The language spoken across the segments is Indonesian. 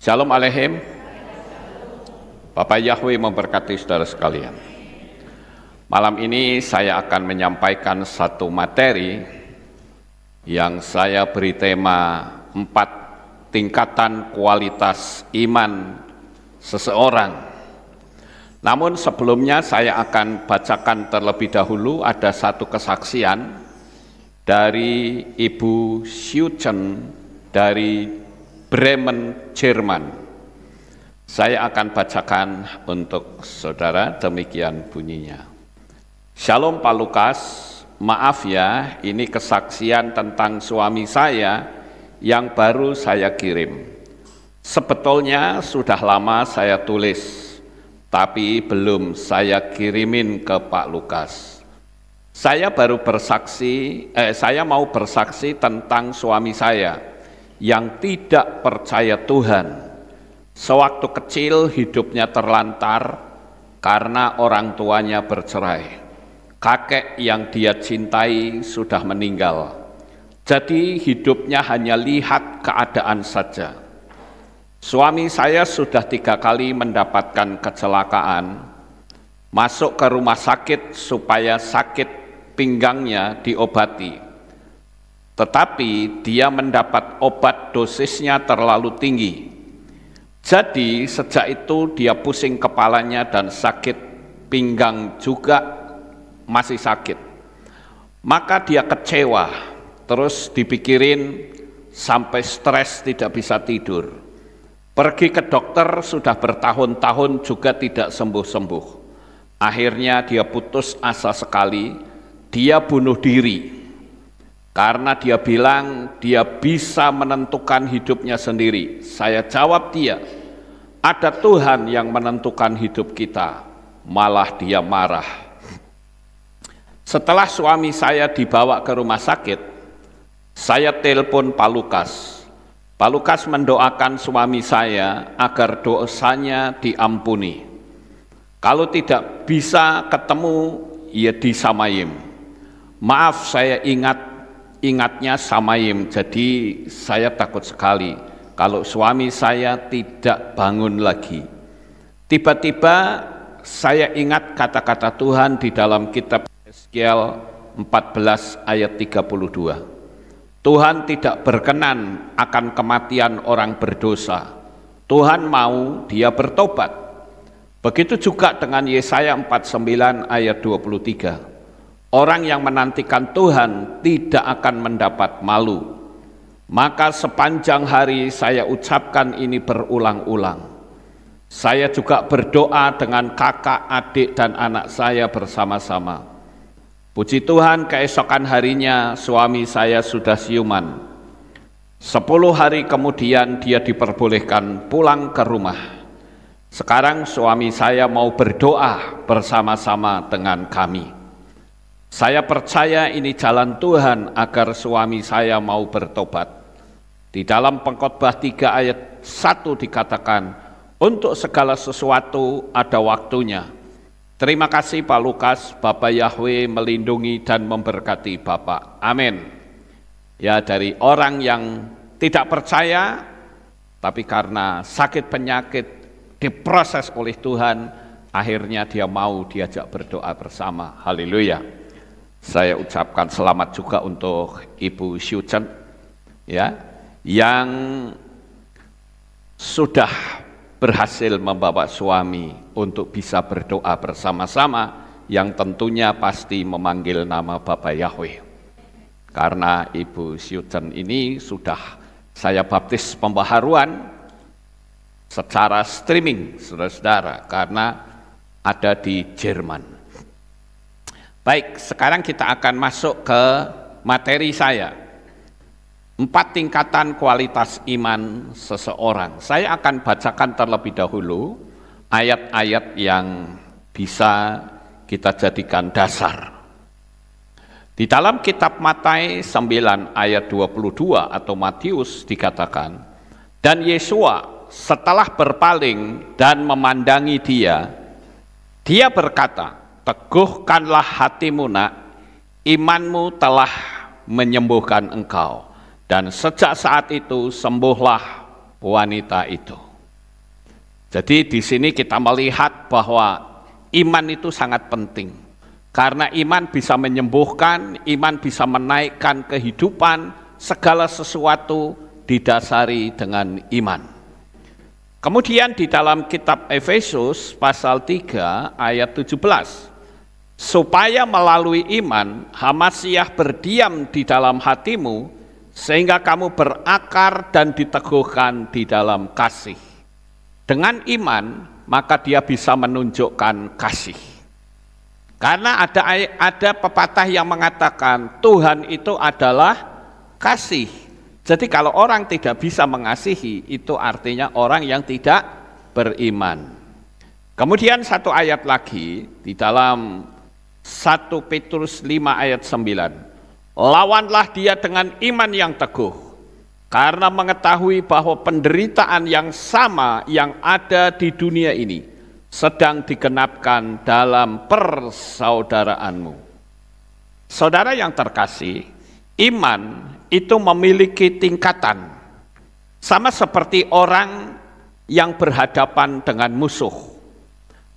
Shalom Aleichem. Bapak Yahweh memberkati saudara sekalian. Malam ini saya akan menyampaikan satu materi yang saya beri tema 4 tingkatan kualitas iman seseorang. Namun sebelumnya saya akan bacakan terlebih dahulu ada satu kesaksian dari Ibu Schuchen dari Bremen, Jerman. Saya akan bacakan untuk saudara, demikian bunyinya. Shalom Pak Lukas, maaf ya, ini kesaksian tentang suami saya yang baru saya kirim. Sebetulnya sudah lama saya tulis, tapi belum saya kirimin ke Pak Lukas. Saya mau bersaksi tentang suami saya yang tidak percaya Tuhan. Sewaktu kecil hidupnya terlantar karena orang tuanya bercerai. Kakek yang dia cintai sudah meninggal. Jadi hidupnya hanya lihat keadaan saja. Suami saya sudah 3 kali mendapatkan kecelakaan, masuk ke rumah sakit supaya sakit pinggangnya diobati. Tetapi dia mendapat obat dosisnya terlalu tinggi. Jadi sejak itu dia pusing kepalanya dan sakit pinggang juga masih sakit. Maka dia kecewa, terus dipikirin sampai stres tidak bisa tidur. Pergi ke dokter sudah bertahun-tahun juga tidak sembuh-sembuh. Akhirnya dia putus asa sekali, dia bunuh diri. Karena dia bilang dia bisa menentukan hidupnya sendiri. Saya jawab dia, ada Tuhan yang menentukan hidup kita, malah dia marah. Setelah suami saya dibawa ke rumah sakit, saya telepon Pak Lukas. Pak Lukas mendoakan suami saya agar dosanya diampuni. Kalau tidak bisa ketemu, ya di Samayim. Maaf saya ingatnya Samayim, jadi saya takut sekali kalau suami saya tidak bangun lagi. Tiba-tiba saya ingat kata-kata Tuhan di dalam kitab Yeskiel 14 ayat 32. Tuhan tidak berkenan akan kematian orang berdosa. Tuhan mau dia bertobat. Begitu juga dengan Yesaya 49 ayat 23. Orang yang menantikan Tuhan tidak akan mendapat malu. Maka sepanjang hari saya ucapkan ini berulang-ulang. Saya juga berdoa dengan kakak, adik, dan anak saya bersama-sama. Puji Tuhan, keesokan harinya suami saya sudah siuman. 10 hari kemudian dia diperbolehkan pulang ke rumah. Sekarang suami saya mau berdoa bersama-sama dengan kami. Saya percaya ini jalan Tuhan agar suami saya mau bertobat. Di dalam Pengkhotbah 3 ayat 1 dikatakan, untuk segala sesuatu ada waktunya. Terima kasih Pak Lukas, Bapak Yahweh melindungi dan memberkati Bapak. Amin. Ya, dari orang yang tidak percaya, tapi karena sakit penyakit diproses oleh Tuhan, akhirnya dia mau diajak berdoa bersama. Haleluya. Saya ucapkan selamat juga untuk Ibu Schuchen ya, yang sudah berhasil membawa suami untuk bisa berdoa bersama-sama, yang tentunya pasti memanggil nama Bapak Yahweh. Karena Ibu Schuchen ini sudah saya baptis pembaharuan secara streaming, saudara-saudara, karena ada di Jerman. Baik, sekarang kita akan masuk ke materi saya. 4 tingkatan kualitas iman seseorang. Saya akan bacakan terlebih dahulu ayat-ayat yang bisa kita jadikan dasar. Di dalam kitab Matius 9 ayat 22 atau Matius dikatakan, dan Yesua setelah berpaling dan memandangi dia berkata, teguhkanlah hatimu nak, imanmu telah menyembuhkan engkau. Dan sejak saat itu sembuhlah wanita itu. Jadi di sini kita melihat bahwa iman itu sangat penting. Karena iman bisa menyembuhkan, iman bisa menaikkan kehidupan, segala sesuatu didasari dengan iman. Kemudian di dalam kitab Efesus pasal 3 ayat 17, supaya melalui iman Hamasiah berdiam di dalam hatimu, sehingga kamu berakar dan diteguhkan di dalam kasih. Dengan iman, maka dia bisa menunjukkan kasih. Karena ada pepatah yang mengatakan Tuhan itu adalah kasih. Jadi kalau orang tidak bisa mengasihi, itu artinya orang yang tidak beriman. Kemudian satu ayat lagi di dalam 1 Petrus 5 ayat 9. Lawanlah dia dengan iman yang teguh, karena mengetahui bahwa penderitaan yang sama yang ada di dunia ini sedang digenapkan dalam persaudaraanmu. Saudara yang terkasih, iman itu memiliki tingkatan, sama seperti orang yang berhadapan dengan musuh.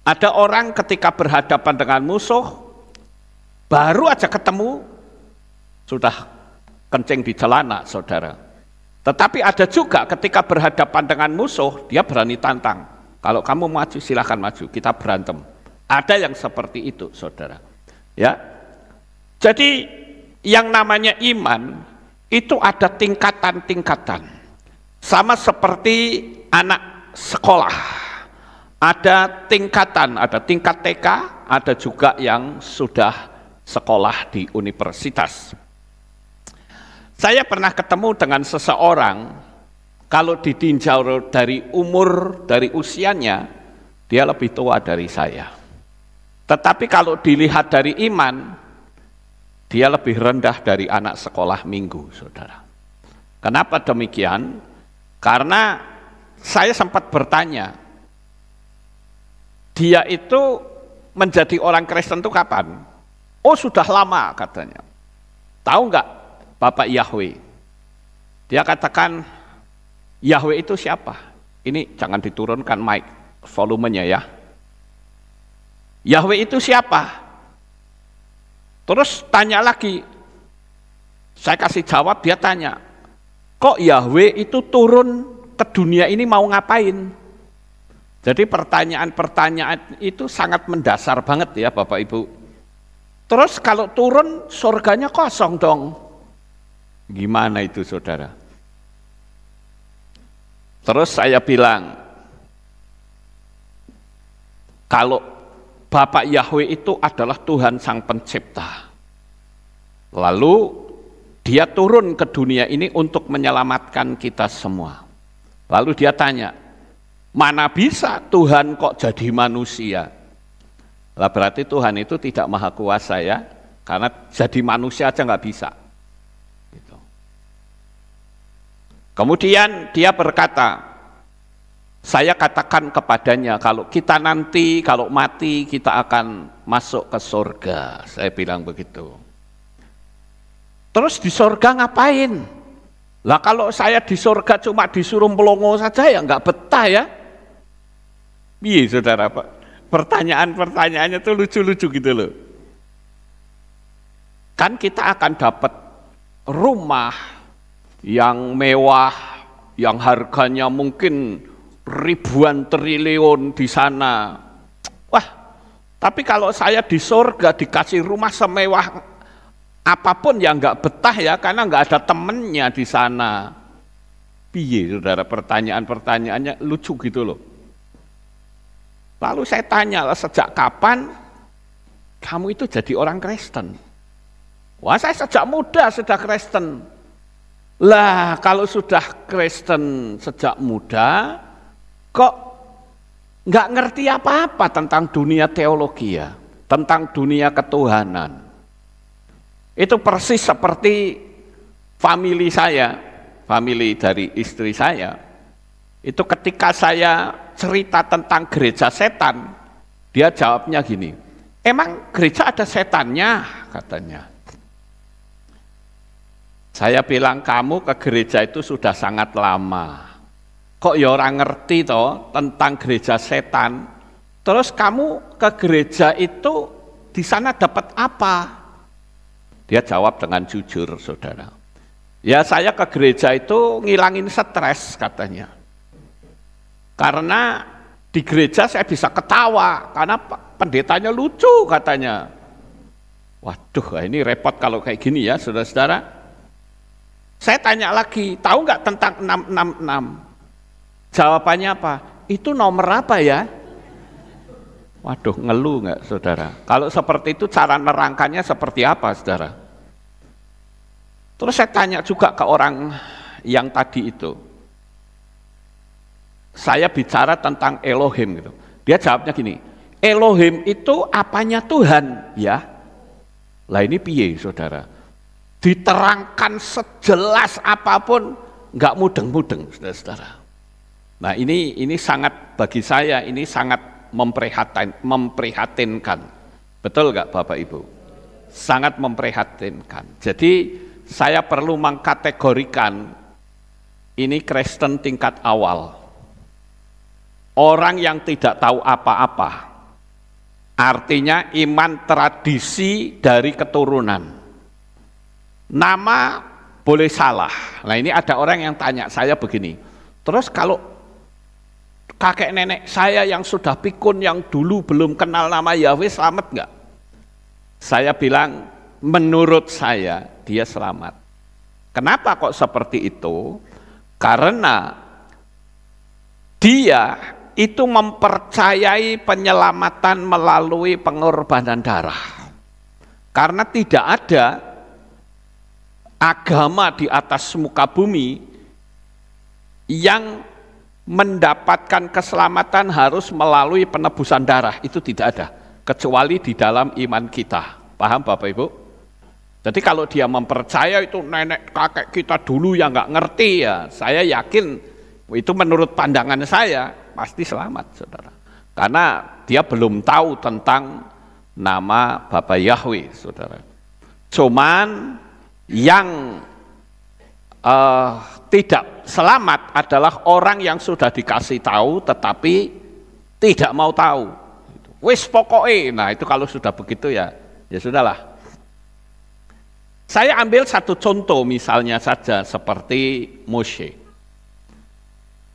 Ada orang ketika berhadapan dengan musuh, baru aja ketemu, sudah kencing di celana, saudara. Tetapi ada juga ketika berhadapan dengan musuh, dia berani tantang. Kalau kamu maju, silahkan maju, kita berantem. Ada yang seperti itu, saudara. Ya, jadi yang namanya iman itu ada tingkatan-tingkatan. Sama seperti anak sekolah. Ada tingkatan, ada tingkat TK, ada juga yang sudah sekolah di universitas. Saya pernah ketemu dengan seseorang, kalau ditinjau dari umur, dari usianya, dia lebih tua dari saya. Tetapi kalau dilihat dari iman, dia lebih rendah dari anak sekolah minggu, saudara. Kenapa demikian? Karena saya sempat bertanya, dia itu menjadi orang Kristen itu kapan? Oh sudah lama katanya. Tahu nggak Bapak Yahweh? Dia katakan, Yahweh itu siapa? Ini jangan diturunkan mic, volumenya ya. Yahweh itu siapa? Terus tanya lagi. Saya kasih jawab, dia tanya, kok Yahweh itu turun ke dunia ini mau ngapain? Jadi pertanyaan-pertanyaan itu sangat mendasar banget ya Bapak Ibu. Terus kalau turun surganya kosong dong. Gimana itu saudara? Terus saya bilang, kalau Bapak Yahweh itu adalah Tuhan Sang Pencipta. Lalu dia turun ke dunia ini untuk menyelamatkan kita semua. Lalu dia tanya, mana bisa Tuhan kok jadi manusia? Lah berarti Tuhan itu tidak maha kuasa ya, karena jadi manusia aja nggak bisa. Gitu. Kemudian dia berkata, saya katakan kepadanya kalau kita nanti, kalau mati kita akan masuk ke surga. Saya bilang begitu. Terus di surga ngapain? Lah kalau saya di surga cuma disuruh melongo saja ya nggak betah ya. Iya saudara Pak. Pertanyaan-pertanyaannya tuh lucu-lucu gitu loh. Kan kita akan dapat rumah yang mewah, yang harganya mungkin ribuan triliun di sana. Wah, tapi kalau saya di surga dikasih rumah semewah apapun ya nggak betah ya, karena nggak ada temennya di sana. Piye saudara, pertanyaan-pertanyaannya lucu gitu loh. Lalu saya tanya, sejak kapan kamu itu jadi orang Kristen? Wah, saya sejak muda sudah Kristen. Lah, kalau sudah Kristen sejak muda, kok nggak ngerti apa-apa tentang dunia teologi ya, tentang dunia ketuhanan. Itu persis seperti famili saya, famili dari istri saya. Itu ketika saya cerita tentang gereja setan, dia jawabnya gini, emang gereja ada setannya? Katanya. Saya bilang, kamu ke gereja itu sudah sangat lama. kok ya orang ngerti toh tentang gereja setan, terus kamu ke gereja itu di sana dapat apa? Dia jawab dengan jujur, saudara. Ya saya ke gereja itu ngilangin stres katanya. Karena di gereja saya bisa ketawa, karena pendetanya lucu katanya. Waduh, ini repot kalau kayak gini ya saudara-saudara. Saya tanya lagi, tahu nggak tentang 666? Jawabannya apa? Itu nomor apa ya? Waduh, ngeluh nggak saudara? Kalau seperti itu cara nerangkannya seperti apa saudara? Terus saya tanya juga ke orang yang tadi itu. Saya bicara tentang Elohim gitu. Dia jawabnya gini, Elohim itu apanya Tuhan ya? Lah ini piye saudara? Diterangkan sejelas apapun nggak mudeng-mudeng saudara-saudara. Nah ini sangat bagi saya ini sangat memprihatinkan. Betul nggak Bapak Ibu? Sangat memprihatinkan. Jadi saya perlu mengkategorikan ini Kristen tingkat awal. Orang yang tidak tahu apa-apa. Artinya iman tradisi dari keturunan. Nama boleh salah. Nah ini ada orang yang tanya saya begini. Terus kalau kakek nenek saya yang sudah pikun, yang dulu belum kenal nama Yahweh selamat enggak? Saya bilang, menurut saya dia selamat. Kenapa kok seperti itu? Karena dia itu mempercayai penyelamatan melalui pengorbanan darah. Karena tidak ada agama di atas muka bumi yang mendapatkan keselamatan harus melalui penebusan darah, itu tidak ada, kecuali di dalam iman kita. Paham Bapak Ibu? Jadi kalau dia mempercaya itu nenek kakek kita dulu yang nggak ngerti ya, saya yakin itu menurut pandangan saya pasti selamat saudara. Karena dia belum tahu tentang nama Bapa Yahweh saudara. Cuman yang tidak selamat adalah orang yang sudah dikasih tahu tetapi tidak mau tahu. Wis pokoknya, nah itu kalau sudah begitu ya sudahlah. Saya ambil satu contoh misalnya saja seperti Moshe.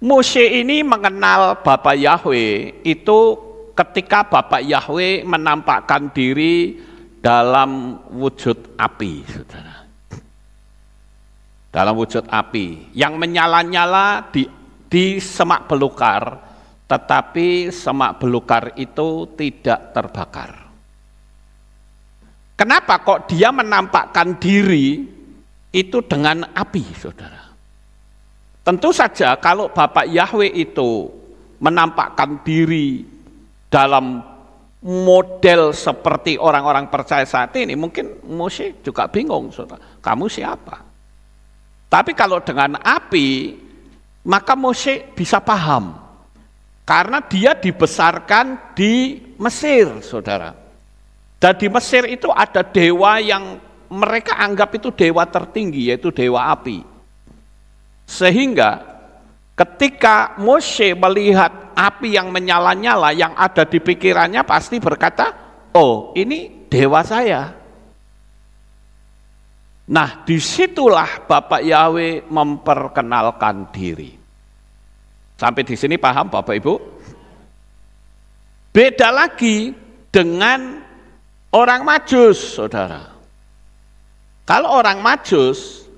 Moshe ini mengenal Bapa Yahweh itu ketika Bapa Yahweh menampakkan diri dalam wujud api, saudara. Dalam wujud api yang menyala-nyala di semak belukar, tetapi semak belukar itu tidak terbakar. Kenapa kok dia menampakkan diri itu dengan api, saudara? Tentu saja kalau Bapak Yahweh itu menampakkan diri dalam model seperti orang-orang percaya saat ini, mungkin Moshe juga bingung, saudara. Kamu siapa? Tapi kalau dengan api, maka Moshe bisa paham. Karena dia dibesarkan di Mesir, saudara. Dan di Mesir itu ada dewa yang mereka anggap itu dewa tertinggi, yaitu dewa api. Sehingga ketika Moshe melihat api yang menyala-nyala, yang ada di pikirannya pasti berkata, oh ini dewa saya. Nah disitulah Bapak Yahweh memperkenalkan diri. Sampai di sini paham Bapak Ibu? Beda lagi dengan orang Majus, saudara. Kalau orang Majus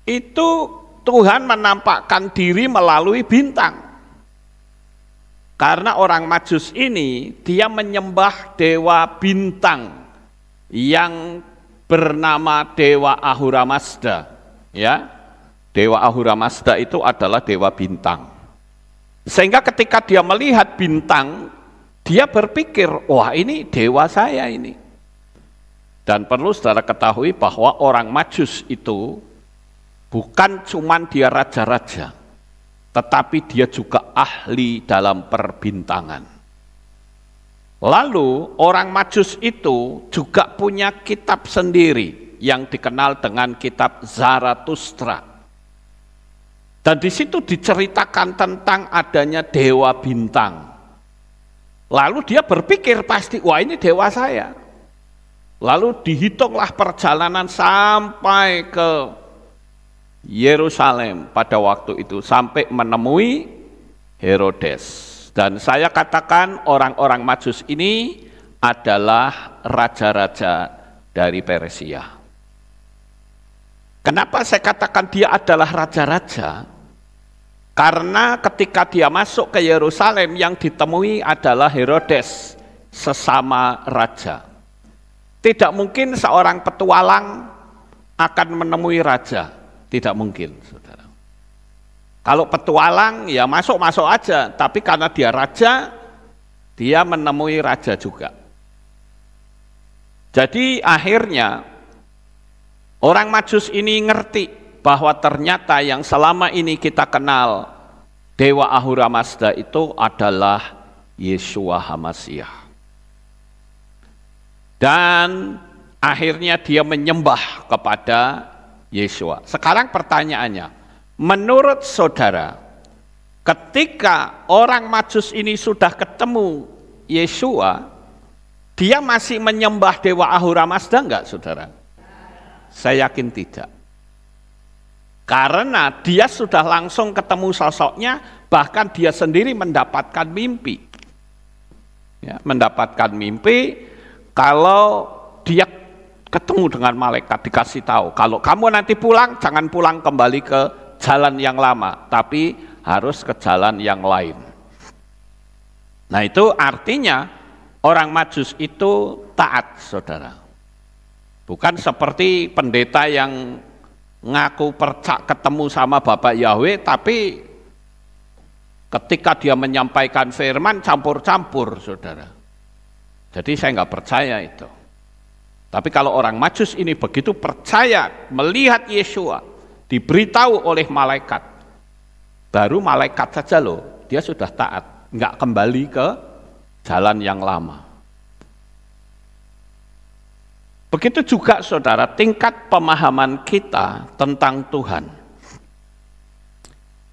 itu Tuhan menampakkan diri melalui bintang. Karena orang Majus ini dia menyembah dewa bintang yang bernama Dewa Ahura Mazda, ya. Dewa Ahura Mazda itu adalah dewa bintang. Sehingga ketika dia melihat bintang, dia berpikir, wah ini dewa saya ini. Dan perlu saudara ketahui bahwa orang Majus itu bukan cuman dia raja-raja, tetapi dia juga ahli dalam perbintangan. Lalu orang Majus itu juga punya kitab sendiri yang dikenal dengan kitab Zarathustra. Dan di situ diceritakan tentang adanya dewa bintang. Lalu dia berpikir pasti, wah ini dewa saya. Lalu dihitunglah perjalanan sampai ke Yerusalem pada waktu itu, sampai menemui Herodes. Dan saya katakan orang-orang Majus ini adalah raja-raja dari Persia. Kenapa saya katakan dia adalah raja-raja? Karena ketika dia masuk ke Yerusalem yang ditemui adalah Herodes, sesama raja. Tidak mungkin seorang petualang akan menemui raja, tidak mungkin, saudara. Kalau petualang ya masuk-masuk aja, tapi karena dia raja, dia menemui raja juga. Jadi akhirnya orang Majus ini ngerti bahwa ternyata yang selama ini kita kenal Dewa Ahura Mazda itu adalah Yeshua HaMashiach. Dan akhirnya dia menyembah kepada Yeshua. Sekarang pertanyaannya, menurut saudara, ketika orang Majus ini sudah ketemu Yeshua, dia masih menyembah Dewa Ahura Mazda enggak, saudara? Saya yakin tidak. Karena dia sudah langsung ketemu sosoknya, bahkan dia sendiri mendapatkan mimpi. Ya, mendapatkan mimpi kalau dia ketemu dengan malaikat, dikasih tahu, kalau kamu nanti pulang, jangan pulang kembali ke jalan yang lama, tapi harus ke jalan yang lain. Nah itu artinya orang Majus itu taat, saudara. Bukan seperti pendeta yang ngaku ketemu sama Bapak Yahweh, tapi ketika dia menyampaikan firman campur-campur, saudara. Jadi saya nggak percaya itu. Tapi kalau orang Majus ini begitu percaya melihat Yeshua, diberitahu oleh malaikat, baru malaikat saja loh, dia sudah taat, nggak kembali ke jalan yang lama. Begitu juga saudara, tingkat pemahaman kita tentang Tuhan.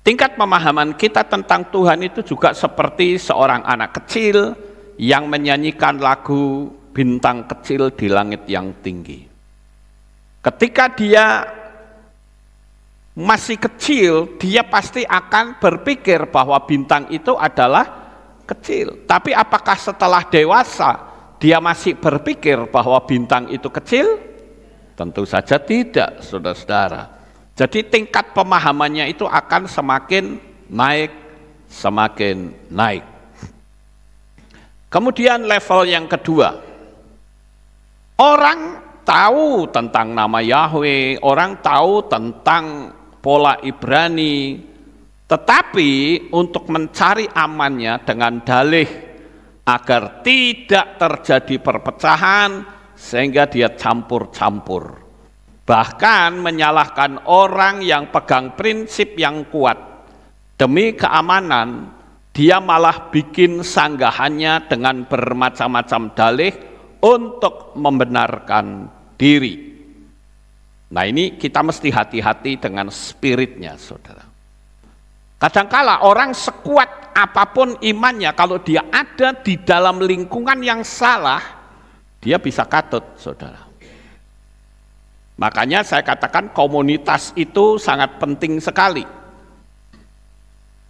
Tingkat pemahaman kita tentang Tuhan itu juga seperti seorang anak kecil yang menyanyikan lagu Bintang Kecil di Langit yang Tinggi. Ketika dia masih kecil, dia pasti akan berpikir bahwa bintang itu adalah kecil. Tapi apakah setelah dewasa dia masih berpikir bahwa bintang itu kecil? Tentu saja tidak, saudara-saudara. Jadi tingkat pemahamannya itu akan semakin naik, semakin naik. Kemudian level yang kedua, orang tahu tentang nama Yahweh, orang tahu tentang pola Ibrani, tetapi untuk mencari amannya dengan dalih agar tidak terjadi perpecahan, sehingga dia campur-campur. Bahkan menyalahkan orang yang pegang prinsip yang kuat. Demi keamanan, dia malah bikin sanggahannya dengan bermacam-macam dalih untuk membenarkan diri. Nah ini kita mesti hati-hati dengan spiritnya, saudara. Kadangkala orang sekuat apapun imannya, kalau dia ada di dalam lingkungan yang salah, dia bisa katut, saudara. Makanya saya katakan komunitas itu sangat penting sekali.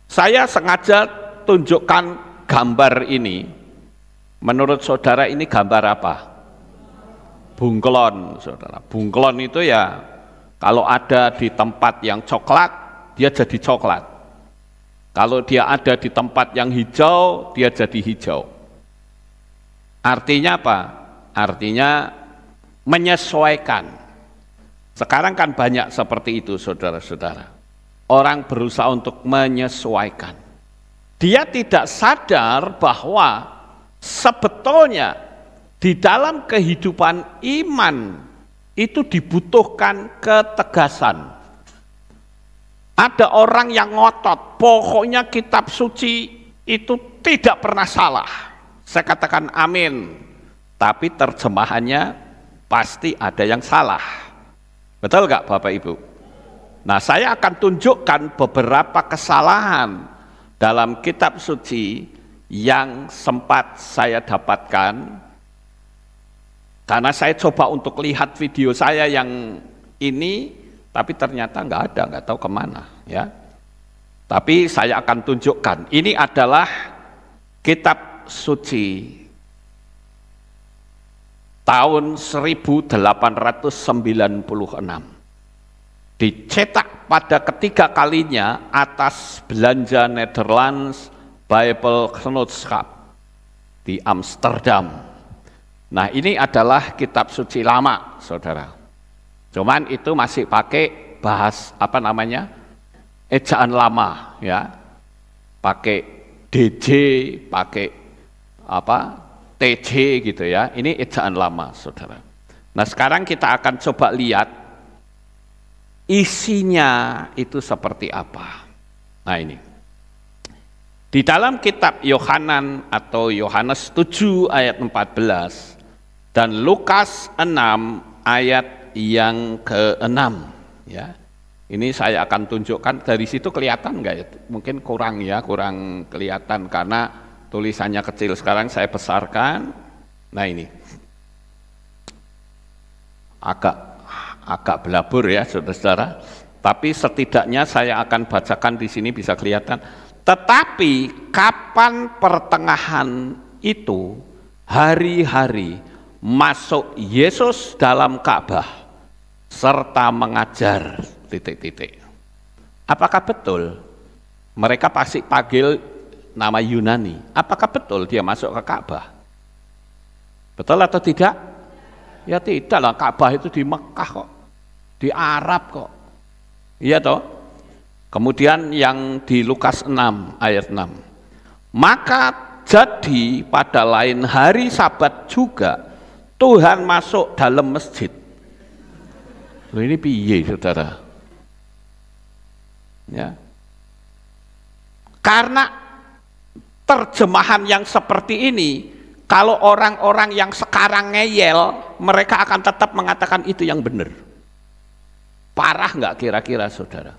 Saya sengaja tunjukkan gambar ini. Menurut saudara ini gambar apa? Bunglon, saudara. Bunglon itu ya kalau ada di tempat yang coklat, dia jadi coklat. Kalau dia ada di tempat yang hijau, dia jadi hijau. Artinya apa? Artinya menyesuaikan. Sekarang kan banyak seperti itu, saudara-saudara. Orang berusaha untuk menyesuaikan. Dia tidak sadar bahwa sebetulnya di dalam kehidupan iman itu dibutuhkan ketegasan. Ada orang yang ngotot, pokoknya kitab suci itu tidak pernah salah. Saya katakan amin. Tapi terjemahannya pasti ada yang salah. Betul gak Bapak Ibu? Nah, saya akan tunjukkan beberapa kesalahan dalam kitab suci yang sempat saya dapatkan karena saya coba untuk lihat video saya yang ini, tapi ternyata nggak tahu kemana ya. Tapi saya akan tunjukkan, ini adalah kitab suci tahun 1896. Dicetak pada ketiga kalinya atas belanja Netherlands Bible Genootschap di Amsterdam. Nah, ini adalah kitab suci lama, saudara. Cuman itu masih pakai ejaan lama, ya. Pakai DJ, pakai TJ gitu ya. Ini ejaan lama, saudara. Nah, sekarang kita akan coba lihat isinya itu seperti apa. Nah, ini. Di dalam kitab Yohanan atau Yohanes 7 ayat 14 dan Lukas 6 ayat yang ke-6 ya. Ini saya akan tunjukkan, dari situ kelihatan enggak ya? Mungkin kurang kelihatan karena tulisannya kecil. Sekarang saya besarkan. Nah, ini. Agak belabur ya, saudara-saudara. Tapi setidaknya saya akan bacakan di sini bisa kelihatan. Tetapi kapan pertengahan itu hari-hari masuk Yesus dalam Ka'bah serta mengajar Apakah betul mereka pasti panggil nama Yunani? Apakah betul dia masuk ke Ka'bah? Betul atau tidak? Ya tidak lah, Ka'bah itu di Mekah kok, di Arab kok. Iya toh? Kemudian yang di Lukas 6 ayat 6. Maka jadi pada lain hari Sabat juga Tuhan masuk dalam masjid. Loh, ini piye saudara? Ya. Karena terjemahan yang seperti ini, kalau orang-orang yang sekarang ngeyel, mereka akan tetap mengatakan itu yang benar. Parah nggak kira-kira saudara?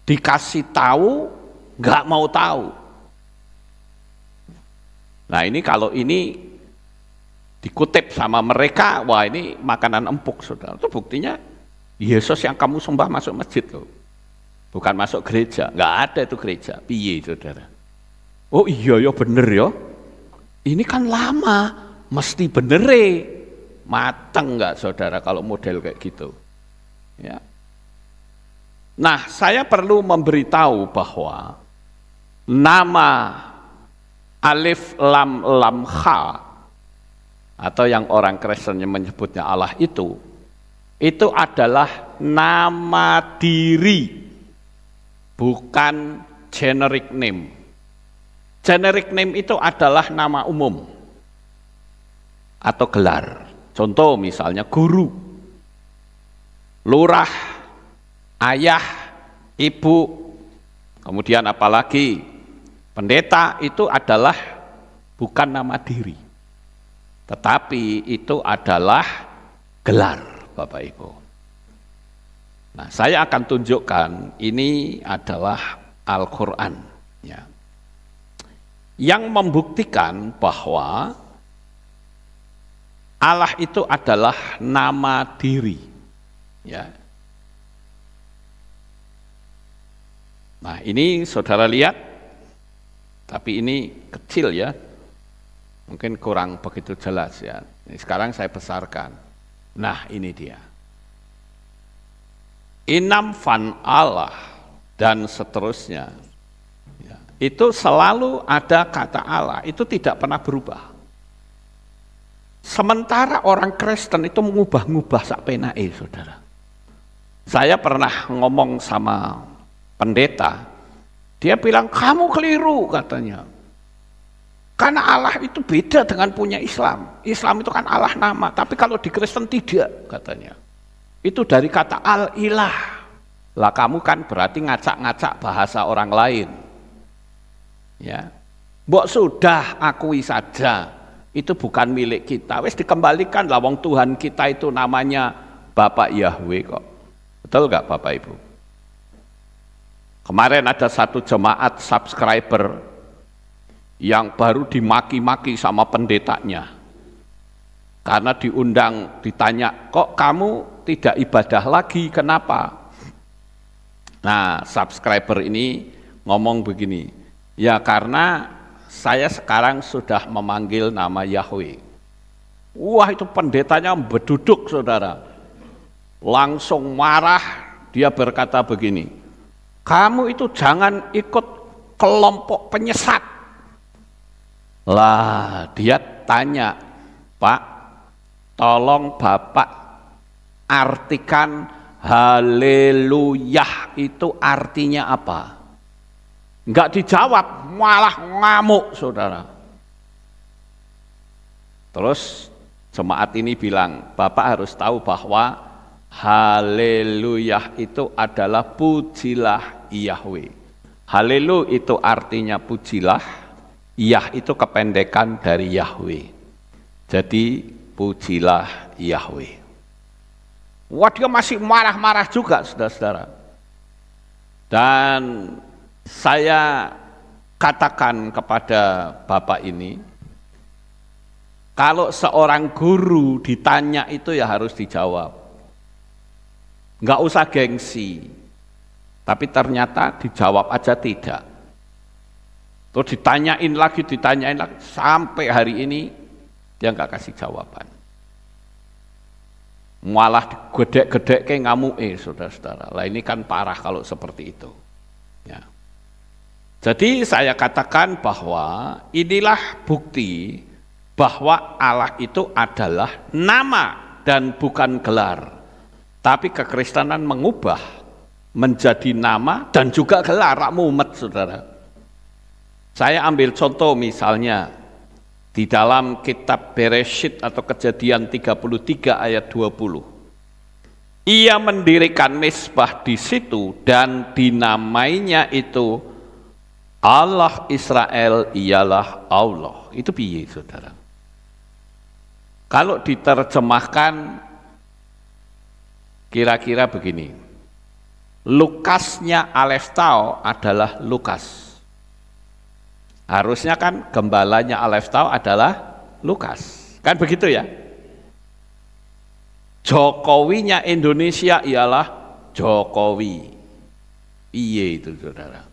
Dikasih tahu, nggak mau tahu. Nah, ini kalau ini dikutip sama mereka, wah ini makanan empuk saudara. Itu buktinya Yesus yang kamu sembah masuk masjid loh. Bukan masuk gereja, nggak ada itu gereja. Piye saudara? Oh iya ya bener ya. Ini kan lama, mesti bener mateng nggak saudara kalau model kayak gitu? Ya. Nah, saya perlu memberitahu bahwa nama Alif Lam Lam Kha atau yang orang Kristennya menyebutnya Allah itu adalah nama diri, bukan generic name. Generic name itu adalah nama umum atau gelar. Contoh misalnya guru, lurah, ayah, ibu, kemudian apalagi pendeta, itu adalah bukan nama diri, tetapi itu adalah gelar, Bapak Ibu. Nah, saya akan tunjukkan ini adalah Al-Quran ya, yang membuktikan bahwa Allah itu adalah nama diri ya. Nah, ini saudara lihat, tapi ini kecil ya, mungkin kurang begitu jelas ya. Sekarang saya besarkan. Nah, ini dia. Inam van Allah dan seterusnya. Ya, itu selalu ada kata Allah, itu tidak pernah berubah. Sementara orang Kristen itu mengubah-ngubah sak penake, saudara. Saya pernah ngomong sama pendeta, dia bilang kamu keliru katanya. Karena Allah itu beda dengan punya Islam. Islam itu kan Allah nama, tapi kalau di Kristen tidak katanya. Itu dari kata al-ilah. Lah kamu kan berarti ngacak-ngacak bahasa orang lain. Ya. Mbok sudah akui saja, itu bukan milik kita. Wes dikembalikan lah, wong Tuhan kita itu namanya Bapak Yahweh kok. Betul enggak Bapak Ibu? Kemarin ada satu jemaat subscriber yang baru dimaki-maki sama pendetanya. Karena diundang, ditanya, kok kamu tidak ibadah lagi, kenapa? Nah, subscriber ini ngomong begini, ya karena saya sekarang sudah memanggil nama Yahweh. Wah, itu pendetanya beduduk, saudara. Langsung marah, dia berkata begini, kamu itu jangan ikut kelompok penyesat. Lah, dia tanya, Pak, tolong Bapak artikan haleluya itu artinya apa? Enggak dijawab, malah ngamuk, saudara. Terus jemaat ini bilang, Bapak harus tahu bahwa haleluya itu adalah pujilah Yahweh. Haleluya itu artinya pujilah, Yah itu kependekan dari Yahweh. Jadi pujilah Yahweh. Wah, dia masih marah-marah juga, saudara-saudara. Dan saya katakan kepada Bapak ini, kalau seorang guru ditanya itu ya harus dijawab. Nggak usah gengsi, tapi ternyata dijawab aja tidak. Terus ditanyain lagi, sampai hari ini dia nggak kasih jawaban. Malah digedek-gedek kayak ngamuke, saudara-saudara. Lah ini kan parah kalau seperti itu. Ya. Jadi saya katakan bahwa inilah bukti bahwa Allah itu adalah nama dan bukan gelar. Tapi kekristenan mengubah menjadi nama dan juga gelar mumet, saudara. Saya ambil contoh misalnya di dalam kitab Bereshit atau Kejadian 33 ayat 20. Ia mendirikan mezbah di situ dan dinamainya itu Allah Israel ialah Allah. Itu piye, saudara? Kalau diterjemahkan kira-kira begini, Lukasnya Alef Tau adalah Lukas. Harusnya kan gembalanya Alef Tau adalah Lukas. Kan begitu ya? Jokowinya Indonesia ialah Jokowi. Iya itu, saudara.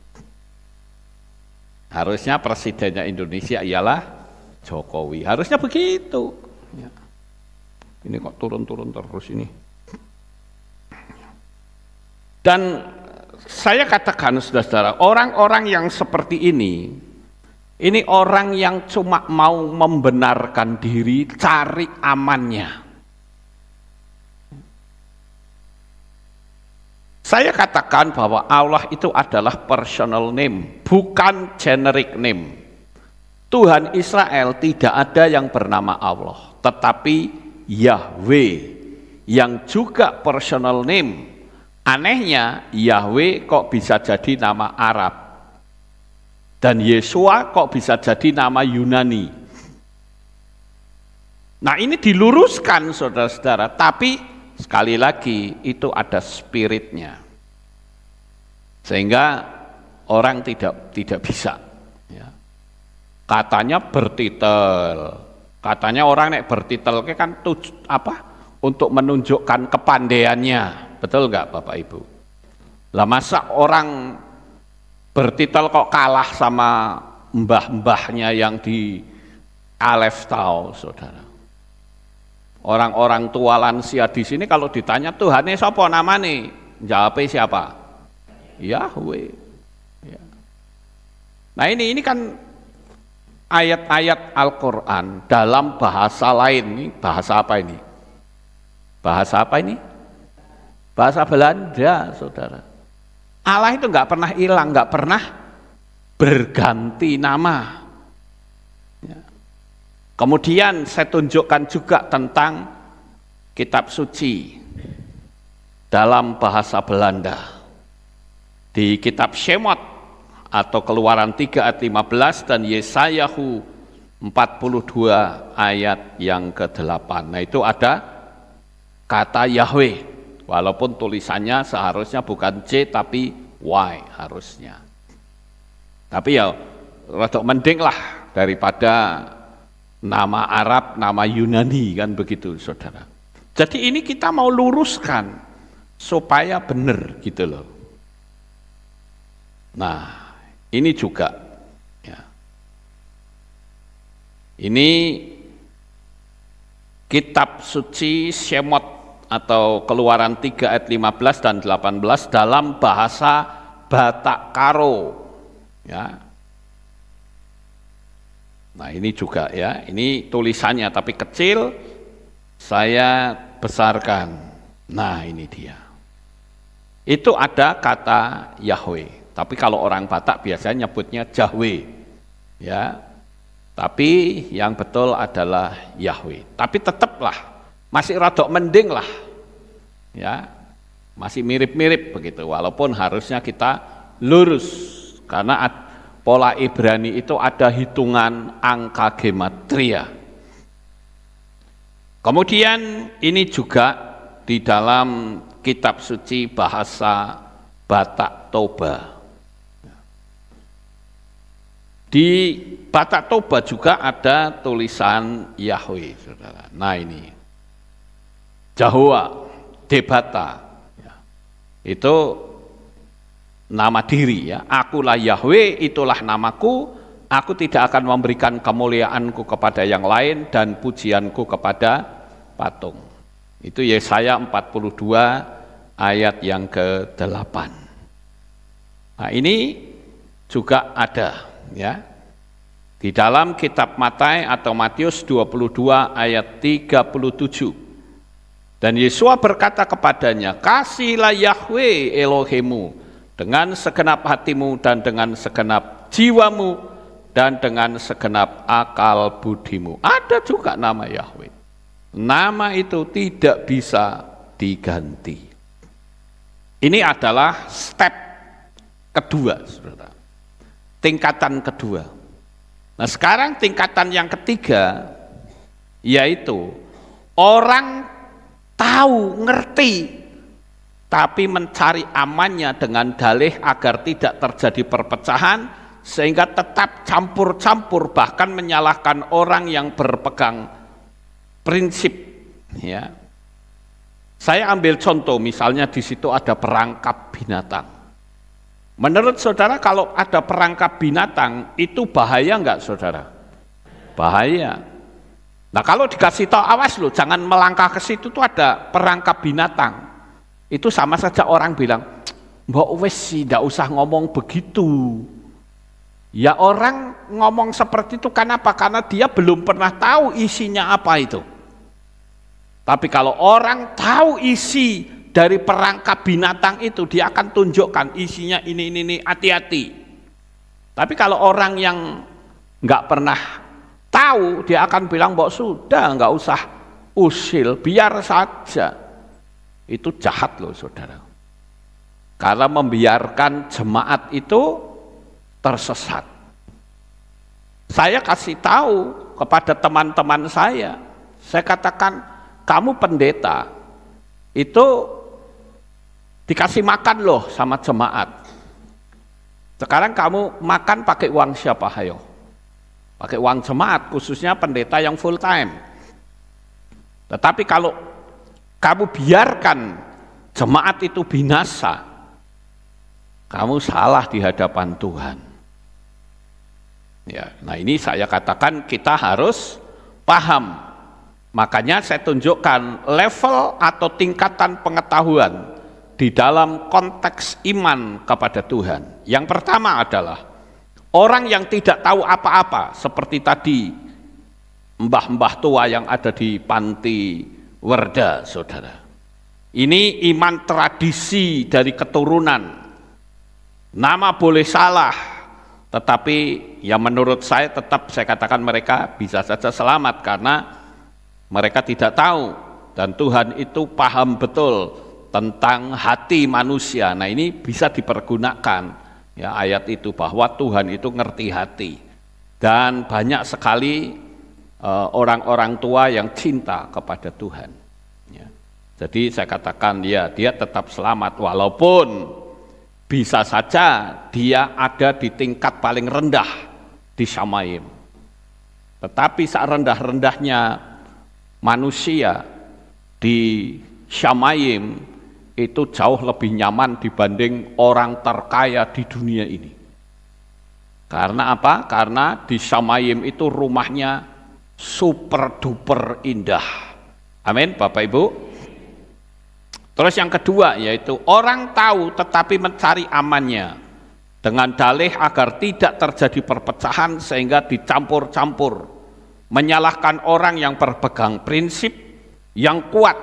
Harusnya presidennya Indonesia ialah Jokowi. Harusnya begitu. Ya. Ini kok turun-turun terus ini. Dan saya katakan, saudara-saudara, orang-orang yang seperti ini orang yang cuma mau membenarkan diri, cari amannya. Saya katakan bahwa Allah itu adalah personal name, bukan generic name. Tuhan Israel tidak ada yang bernama Allah, tetapi Yahweh yang juga personal name. Anehnya Yahweh kok bisa jadi nama Arab dan Yesua kok bisa jadi nama Yunani. Nah, ini diluruskan, saudara-saudara, tapi sekali lagi itu ada spiritnya, sehingga orang tidak bisa. Ya. Katanya bertitel, katanya orang nek bertitel kan untuk menunjukkan kepandaiannya. Betul nggak Bapak Ibu? Lah masa orang bertitel kok kalah sama mbah-mbahnya yang di Alef Tau, saudara? Orang-orang tua lansia di sini kalau ditanya Tuhannya siapa namanya? Jawabnya siapa? Yahweh. Ya. Nah ini kan ayat-ayat Al-Quran dalam bahasa lain. Ini bahasa apa ini? Bahasa apa ini? Bahasa Belanda, saudara. Allah itu nggak pernah hilang, nggak pernah berganti nama. Ya. Kemudian saya tunjukkan juga tentang kitab suci dalam bahasa Belanda. Di kitab Shemot atau Keluaran 3 ayat 15 dan Yesayahu 42 ayat yang ke-8. Nah itu ada kata Yahweh. Walaupun tulisannya seharusnya bukan C tapi why harusnya. Tapi ya rada mending lah daripada nama Arab, nama Yunani kan begitu saudara. Jadi ini kita mau luruskan supaya benar gitu loh. Nah ini juga ya. Ini kitab suci Shemot atau Keluaran 3 ayat 15 dan 18 dalam bahasa Batak Karo ya. Nah ini juga ya, ini tulisannya tapi kecil, saya besarkan. Nah ini dia. Itu ada kata Yahweh, tapi kalau orang Batak biasanya nyebutnya Jahwe ya. Tapi yang betul adalah Yahweh. Tapi tetaplah masih rodok mending lah ya, masih mirip-mirip begitu, walaupun harusnya kita lurus karena pola Ibrani itu ada hitungan angka gematria. Kemudian ini juga di dalam kitab suci bahasa Batak Toba. Di Batak Toba juga ada tulisan Yahweh, saudara. Nah ini Jahoa, Debata, ya. Itu nama diri ya. Akulah Yahweh, itulah namaku. Aku tidak akan memberikan kemuliaanku kepada yang lain dan pujianku kepada patung. Itu Yesaya 42 ayat yang ke-8. Nah ini juga ada ya. Di dalam kitab Matai atau Matius 22 ayat 37. Dan Yesua berkata kepadanya, kasihlah Yahweh Elohimmu dengan segenap hatimu dan dengan segenap jiwamu dan dengan segenap akal budimu. Ada juga nama Yahweh. Nama itu tidak bisa diganti. Ini adalah step kedua, saudara. Tingkatan kedua. Nah sekarang tingkatan yang ketiga, yaitu orang tahu, ngerti, tapi mencari amannya dengan dalih agar tidak terjadi perpecahan, sehingga tetap campur-campur bahkan menyalahkan orang yang berpegang prinsip. Ya, saya ambil contoh, misalnya di situ ada perangkap binatang. Menurut saudara kalau ada perangkap binatang itu bahaya enggak saudara? Bahaya. Nah kalau dikasih tahu awas loh, jangan melangkah ke situ tuh ada perangkap binatang. Itu sama saja orang bilang, mbak wes sih enggak usah ngomong begitu. Ya orang ngomong seperti itu kenapa? Karena dia belum pernah tahu isinya apa itu. Tapi kalau orang tahu isi dari perangkap binatang itu, dia akan tunjukkan isinya ini, hati-hati. Tapi kalau orang yang nggak pernah tahu, dia akan bilang, mbok sudah nggak usah usil, biar saja. Itu jahat loh saudara. Karena membiarkan jemaat itu tersesat. Saya kasih tahu kepada teman-teman saya katakan, kamu pendeta, itu dikasih makan loh sama jemaat. Sekarang kamu makan pakai uang siapa, hayo? Pakai uang jemaat, khususnya pendeta yang full time. Tetapi kalau kamu biarkan jemaat itu binasa, kamu salah di hadapan Tuhan. Ya, nah ini saya katakan kita harus paham. Makanya saya tunjukkan level atau tingkatan pengetahuan di dalam konteks iman kepada Tuhan. Yang pertama adalah orang yang tidak tahu apa-apa, seperti tadi mbah-mbah tua yang ada di panti Werda, saudara. Ini iman tradisi dari keturunan. Nama boleh salah, tetapi ya menurut saya tetap saya katakan mereka bisa saja selamat karena mereka tidak tahu dan Tuhan itu paham betul tentang hati manusia. Nah ini bisa dipergunakan ya ayat itu bahwa Tuhan itu ngerti hati. Dan banyak sekali orang-orang tua yang cinta kepada Tuhan. Ya. Jadi saya katakan ya dia tetap selamat walaupun bisa saja dia ada di tingkat paling rendah di Syamayim. Tetapi serendah-rendahnya manusia di Syamayim itu jauh lebih nyaman dibanding orang terkaya di dunia ini. Karena apa? Karena di Syamayim itu rumahnya super duper indah. Amin, Bapak Ibu. Terus yang kedua yaitu orang tahu tetapi mencari amannya dengan dalih agar tidak terjadi perpecahan sehingga dicampur-campur, menyalahkan orang yang berpegang prinsip yang kuat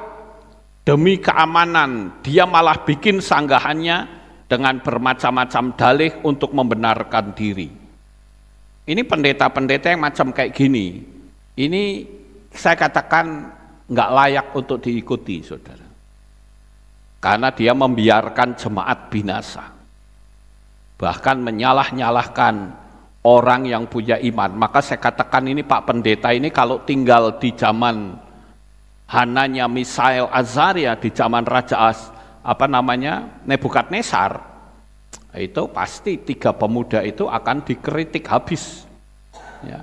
demi keamanan, dia malah bikin sanggahannya dengan bermacam-macam dalih untuk membenarkan diri. Ini pendeta-pendeta yang macam kayak gini, ini saya katakan nggak layak untuk diikuti, saudara. Karena dia membiarkan jemaat binasa. Bahkan menyalah-nyalahkan orang yang punya iman. Maka saya katakan ini Pak Pendeta ini kalau tinggal di zaman Hananya, Misael, Azaria, di zaman Raja Nebukadnezar, itu pasti 3 pemuda itu akan dikritik habis. Ya.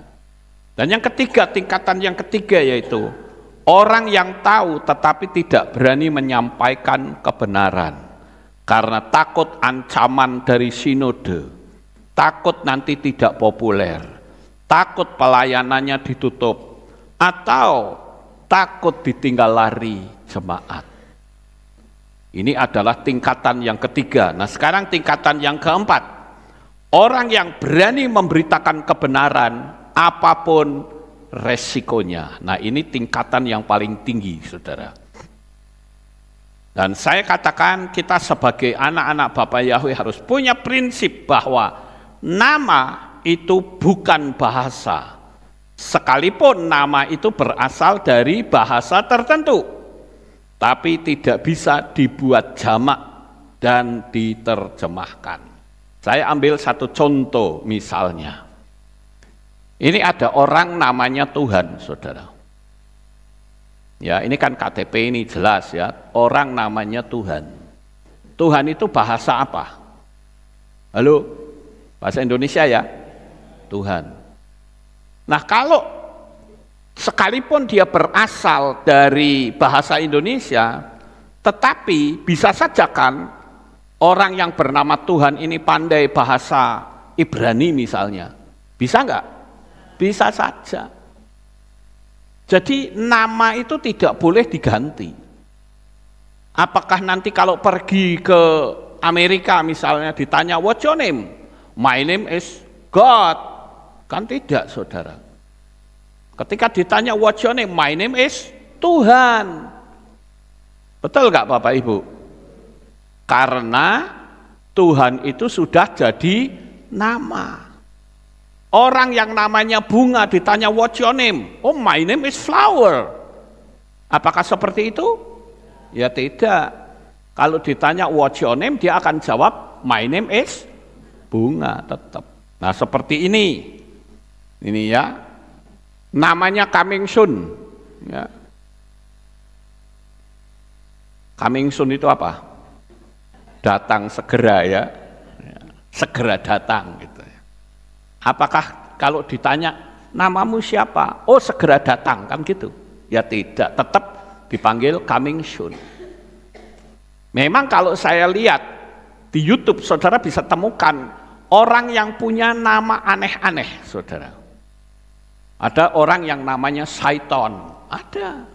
Dan yang ketiga, tingkatan yang ketiga yaitu orang yang tahu tetapi tidak berani menyampaikan kebenaran karena takut ancaman dari sinode, takut nanti tidak populer, takut pelayanannya ditutup, atau takut ditinggal lari jemaat. Ini adalah tingkatan yang ketiga. Nah, sekarang tingkatan yang keempat. Orang yang berani memberitakan kebenaran apapun resikonya. Nah, ini tingkatan yang paling tinggi, saudara. Dan saya katakan kita sebagai anak-anak Bapak Yahweh harus punya prinsip bahwa nama itu bukan bahasa. Sekalipun nama itu berasal dari bahasa tertentu, tapi tidak bisa dibuat jamak dan diterjemahkan. Saya ambil satu contoh misalnya. Ini ada orang namanya Tuhan, saudara. Ya, ini kan KTP ini jelas ya, orang namanya Tuhan. Tuhan itu bahasa apa? Halo? Bahasa Indonesia ya? Tuhan. Nah, kalau sekalipun dia berasal dari bahasa Indonesia, tetapi bisa saja kan orang yang bernama Tuhan ini pandai bahasa Ibrani misalnya. Bisa enggak? Bisa saja. Jadi nama itu tidak boleh diganti. Apakah nanti kalau pergi ke Amerika misalnya ditanya what's your name? My name is God. Kan tidak, saudara. Ketika ditanya what's your name? My name is Tuhan. Betul nggak Bapak Ibu? Karena Tuhan itu sudah jadi nama. Orang yang namanya bunga ditanya what's your name? Oh, my name is flower. Apakah seperti itu? Ya tidak. Kalau ditanya what's your name, dia akan jawab my name is bunga tetap. Nah, seperti ini. Ini ya. Namanya coming soon. Ya. Coming soon itu apa? Datang segera ya. Segera datang gitu. Apakah kalau ditanya namamu siapa? Oh, segera datang kan gitu. Ya tidak, tetap dipanggil coming soon. Memang kalau saya lihat di YouTube, saudara bisa temukan orang yang punya nama aneh-aneh, saudara. Ada orang yang namanya Saiton, ada.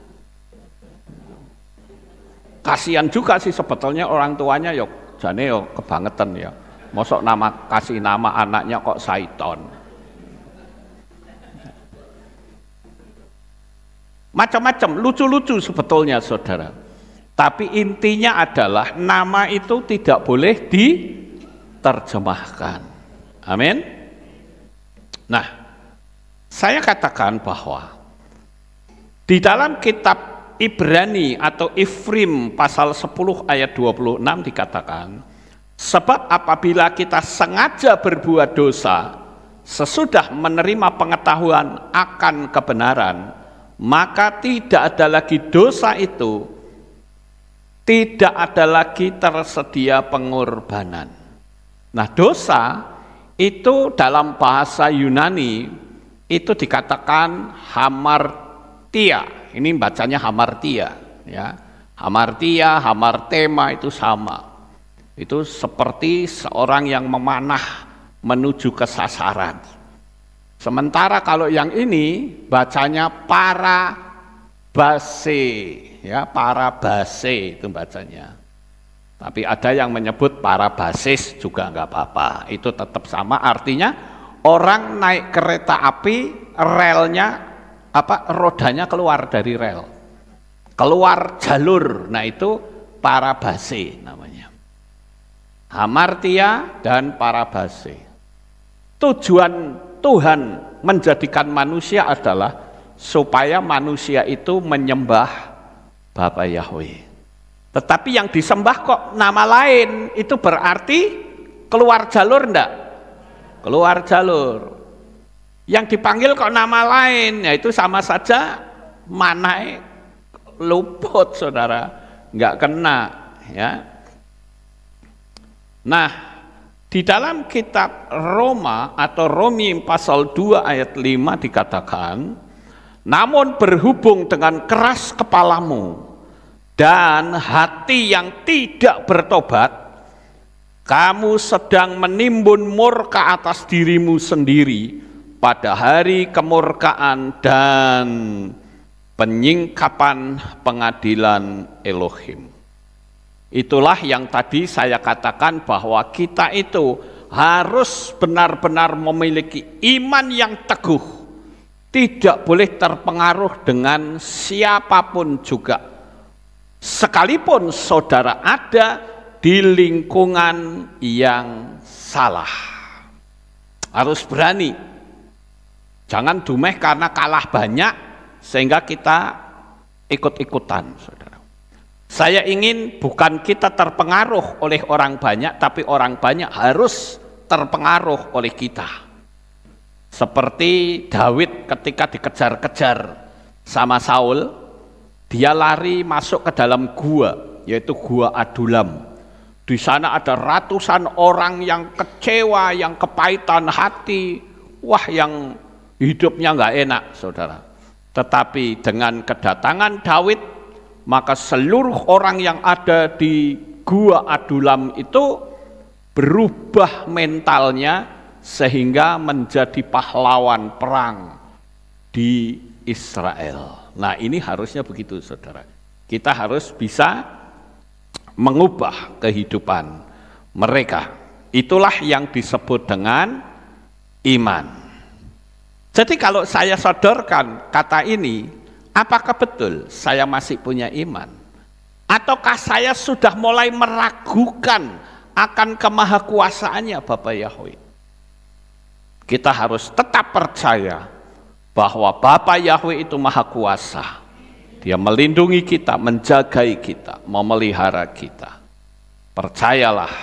Kasihan juga sih sebetulnya orang tuanya ya, jane yo kebangetan ya. Mosok kasih nama anaknya kok Saiton. Macam-macam, lucu-lucu sebetulnya saudara. Tapi intinya adalah nama itu tidak boleh diterjemahkan. Amin. Nah, saya katakan bahwa di dalam kitab Ibrani atau Ifrim pasal 10 ayat 26 dikatakan, sebab apabila kita sengaja berbuat dosa, sesudah menerima pengetahuan akan kebenaran, maka tidak ada lagi dosa itu, tidak ada lagi tersedia pengorbanan. Nah, dosa itu dalam bahasa Yunani itu dikatakan hamartia. Ini bacanya hamartia, ya. Hamartia, hamartema itu sama. Itu seperti seorang yang memanah menuju ke sasaran. Sementara kalau yang ini bacanya parabase, ya, parabase itu bacanya. Tapi ada yang menyebut parabasis juga enggak apa-apa. Itu tetap sama, artinya orang naik kereta api, rodanya keluar dari rel. Keluar jalur. Nah, itu parabase namanya. Hamartia dan parabase. Tujuan Tuhan menjadikan manusia adalah supaya manusia itu menyembah Bapa Yahweh. Tetapi yang disembah kok nama lain, itu berarti keluar jalur enggak? Keluar jalur. Yang dipanggil kok nama lain, ya itu sama saja manai luput, saudara, enggak kena, ya. Nah, di dalam kitab Roma atau Romi pasal 2 ayat 5 dikatakan, namun berhubung dengan keras kepalamu dan hati yang tidak bertobat, kamu sedang menimbun murka atas dirimu sendiri pada hari kemurkaan dan penyingkapan pengadilan Elohim. Itulah yang tadi saya katakan bahwa kita itu harus benar-benar memiliki iman yang teguh, tidak boleh terpengaruh dengan siapapun juga. Sekalipun saudara ada di lingkungan yang salah, harus berani. Jangan dumeh karena kalah banyak sehingga kita ikut-ikutan, saudara. Saya ingin bukan kita terpengaruh oleh orang banyak, tapi orang banyak harus terpengaruh oleh kita. Seperti Daud ketika dikejar-kejar sama Saul, dia lari masuk ke dalam gua, yaitu gua Adulam. Di sana ada ratusan orang yang kecewa, yang kepahitan hati, wah, yang hidupnya nggak enak, saudara. Tetapi dengan kedatangan Daud, maka seluruh orang yang ada di gua Adulam itu berubah mentalnya sehingga menjadi pahlawan perang di Israel. Nah, ini harusnya begitu, saudara. Kita harus bisa mengubah kehidupan mereka. Itulah yang disebut dengan iman. Jadi kalau saya sodorkan kata ini, apakah betul saya masih punya iman? Ataukah saya sudah mulai meragukan akan kemahakuasaannya Bapa Yahweh? Kita harus tetap percaya bahwa Bapa Yahweh itu maha kuasa. Dia melindungi kita, menjagai kita, memelihara kita. Percayalah,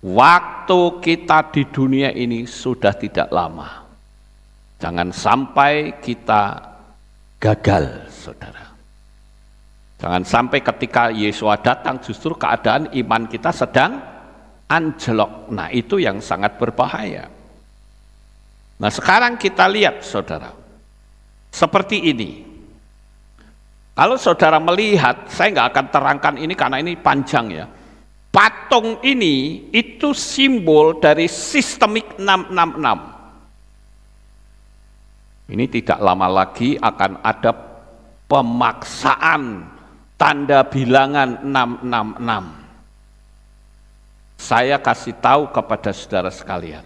waktu kita di dunia ini sudah tidak lama. Jangan sampai kita gagal, saudara. Jangan sampai ketika Yesus datang justru keadaan iman kita sedang anjlok. Nah, itu yang sangat berbahaya. Nah, sekarang kita lihat, saudara. Seperti ini. Kalau saudara melihat, saya nggak akan terangkan ini karena ini panjang ya. Patung ini itu simbol dari sistemik 666. Ini tidak lama lagi akan ada pemaksaan tanda bilangan 666. Saya kasih tahu kepada saudara sekalian,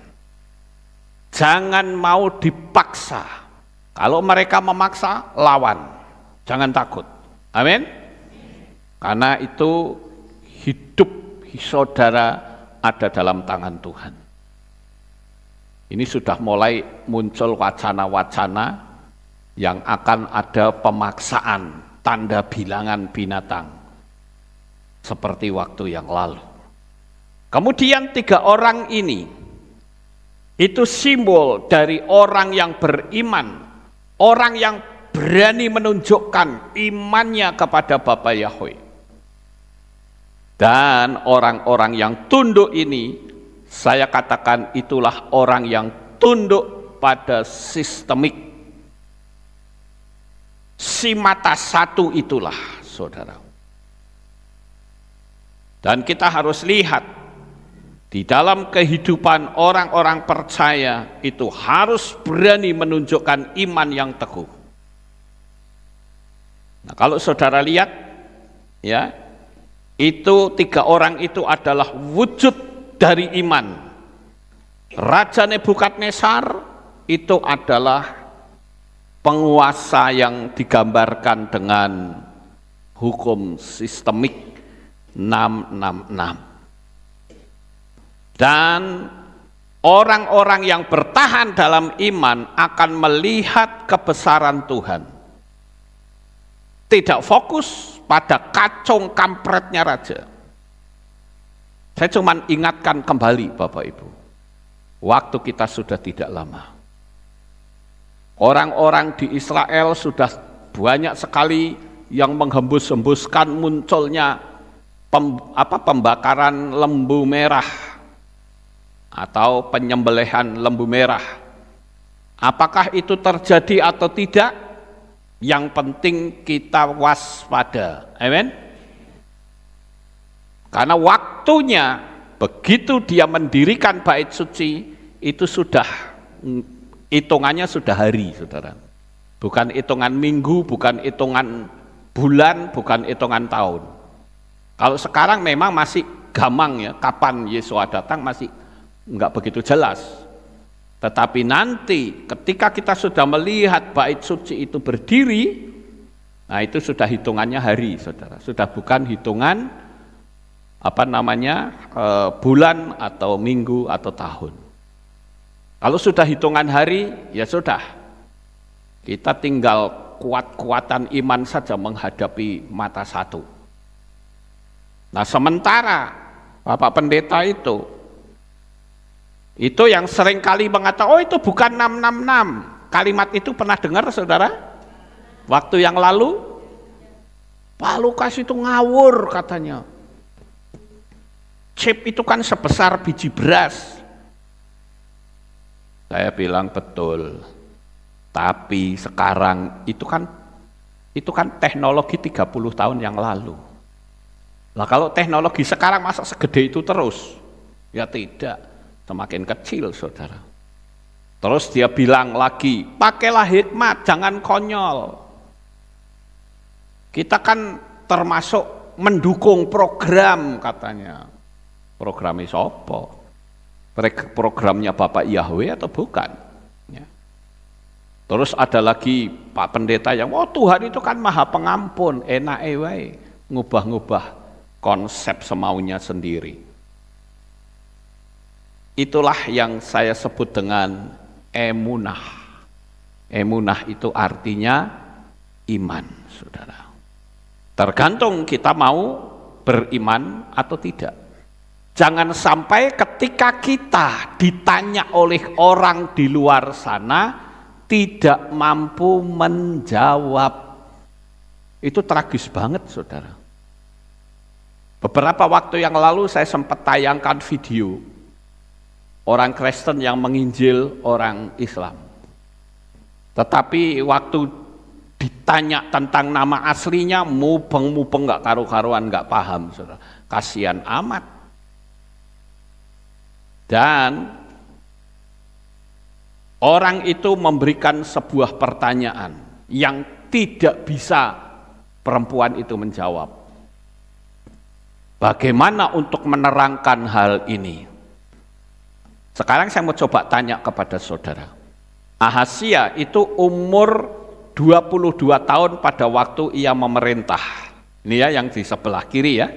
jangan mau dipaksa. Kalau mereka memaksa, lawan. Jangan takut. Amin. Karena itu hidup saudara ada dalam tangan Tuhan. Ini sudah mulai muncul wacana-wacana yang akan ada pemaksaan tanda bilangan binatang seperti waktu yang lalu. Kemudian 3 orang ini itu simbol dari orang yang beriman. Orang yang berani menunjukkan imannya kepada Bapa Yahweh. Dan orang-orang yang tunduk ini saya katakan itulah orang yang tunduk pada sistemik. Si mata satu itulah, saudara. Dan kita harus lihat, di dalam kehidupan orang-orang percaya itu harus berani menunjukkan iman yang teguh. Nah, kalau saudara lihat, ya, itu 3 orang itu adalah wujud dari iman. Raja Nebukadnezar itu adalah penguasa yang digambarkan dengan hukum sistemik 666. Dan orang-orang yang bertahan dalam iman akan melihat kebesaran Tuhan. Tidak fokus pada kacung kampretnya raja. Saya cuma ingatkan kembali Bapak Ibu, waktu kita sudah tidak lama. Orang-orang di Israel sudah banyak sekali yang menghembus-hembuskan munculnya pembakaran lembu merah atau penyembelihan lembu merah. Apakah itu terjadi atau tidak? Yang penting kita waspada. Amin. Karena waktunya begitu dia mendirikan bait suci itu sudah hitungannya sudah hari, saudara. Bukan hitungan minggu, bukan hitungan bulan, bukan hitungan tahun. Kalau sekarang memang masih gamang ya, kapan Yesua datang masih enggak begitu jelas. Tetapi nanti ketika kita sudah melihat bait suci itu berdiri, nah itu sudah hitungannya hari, saudara. Sudah bukan hitungan bulan atau minggu atau tahun. Kalau sudah hitungan hari, ya sudah. Kita tinggal kuat-kuatan iman saja menghadapi mata satu. Nah sementara Bapak Pendeta itu yang sering kali mengatakan, oh itu bukan 666. Kalimat itu pernah dengar saudara? Waktu yang lalu, Pak Lukas itu ngawur katanya. Chip itu kan sebesar biji beras. Saya bilang betul. Tapi sekarang itu kan teknologi 30 tahun yang lalu. Nah kalau teknologi sekarang masa segede itu terus? Ya tidak. Semakin kecil saudara. Terus dia bilang lagi, pakailah hikmat, jangan konyol. Kita kan termasuk mendukung program katanya. Programnya siapa? Programnya Bapak Yahweh atau bukan? Ya. Terus ada lagi Pak Pendeta yang, oh Tuhan itu kan maha pengampun, enak wae, ngubah-ngubah konsep semaunya sendiri. Itulah yang saya sebut dengan emunah. Emunah itu artinya iman, saudara. Tergantung kita mau beriman atau tidak. Jangan sampai ketika kita ditanya oleh orang di luar sana tidak mampu menjawab. Itu tragis banget, saudara. Beberapa waktu yang lalu saya sempat tayangkan video orang Kristen yang menginjil orang Islam. Tetapi waktu ditanya tentang nama aslinya, mubeng-mubeng nggak karu-karuan, nggak paham, saudara. Kasihan amat. Dan orang itu memberikan sebuah pertanyaan yang tidak bisa perempuan itu menjawab. Bagaimana untuk menerangkan hal ini? Sekarang saya mau coba tanya kepada saudara. Ahazia itu umur 22 tahun pada waktu ia memerintah. Ini ya yang di sebelah kiri ya.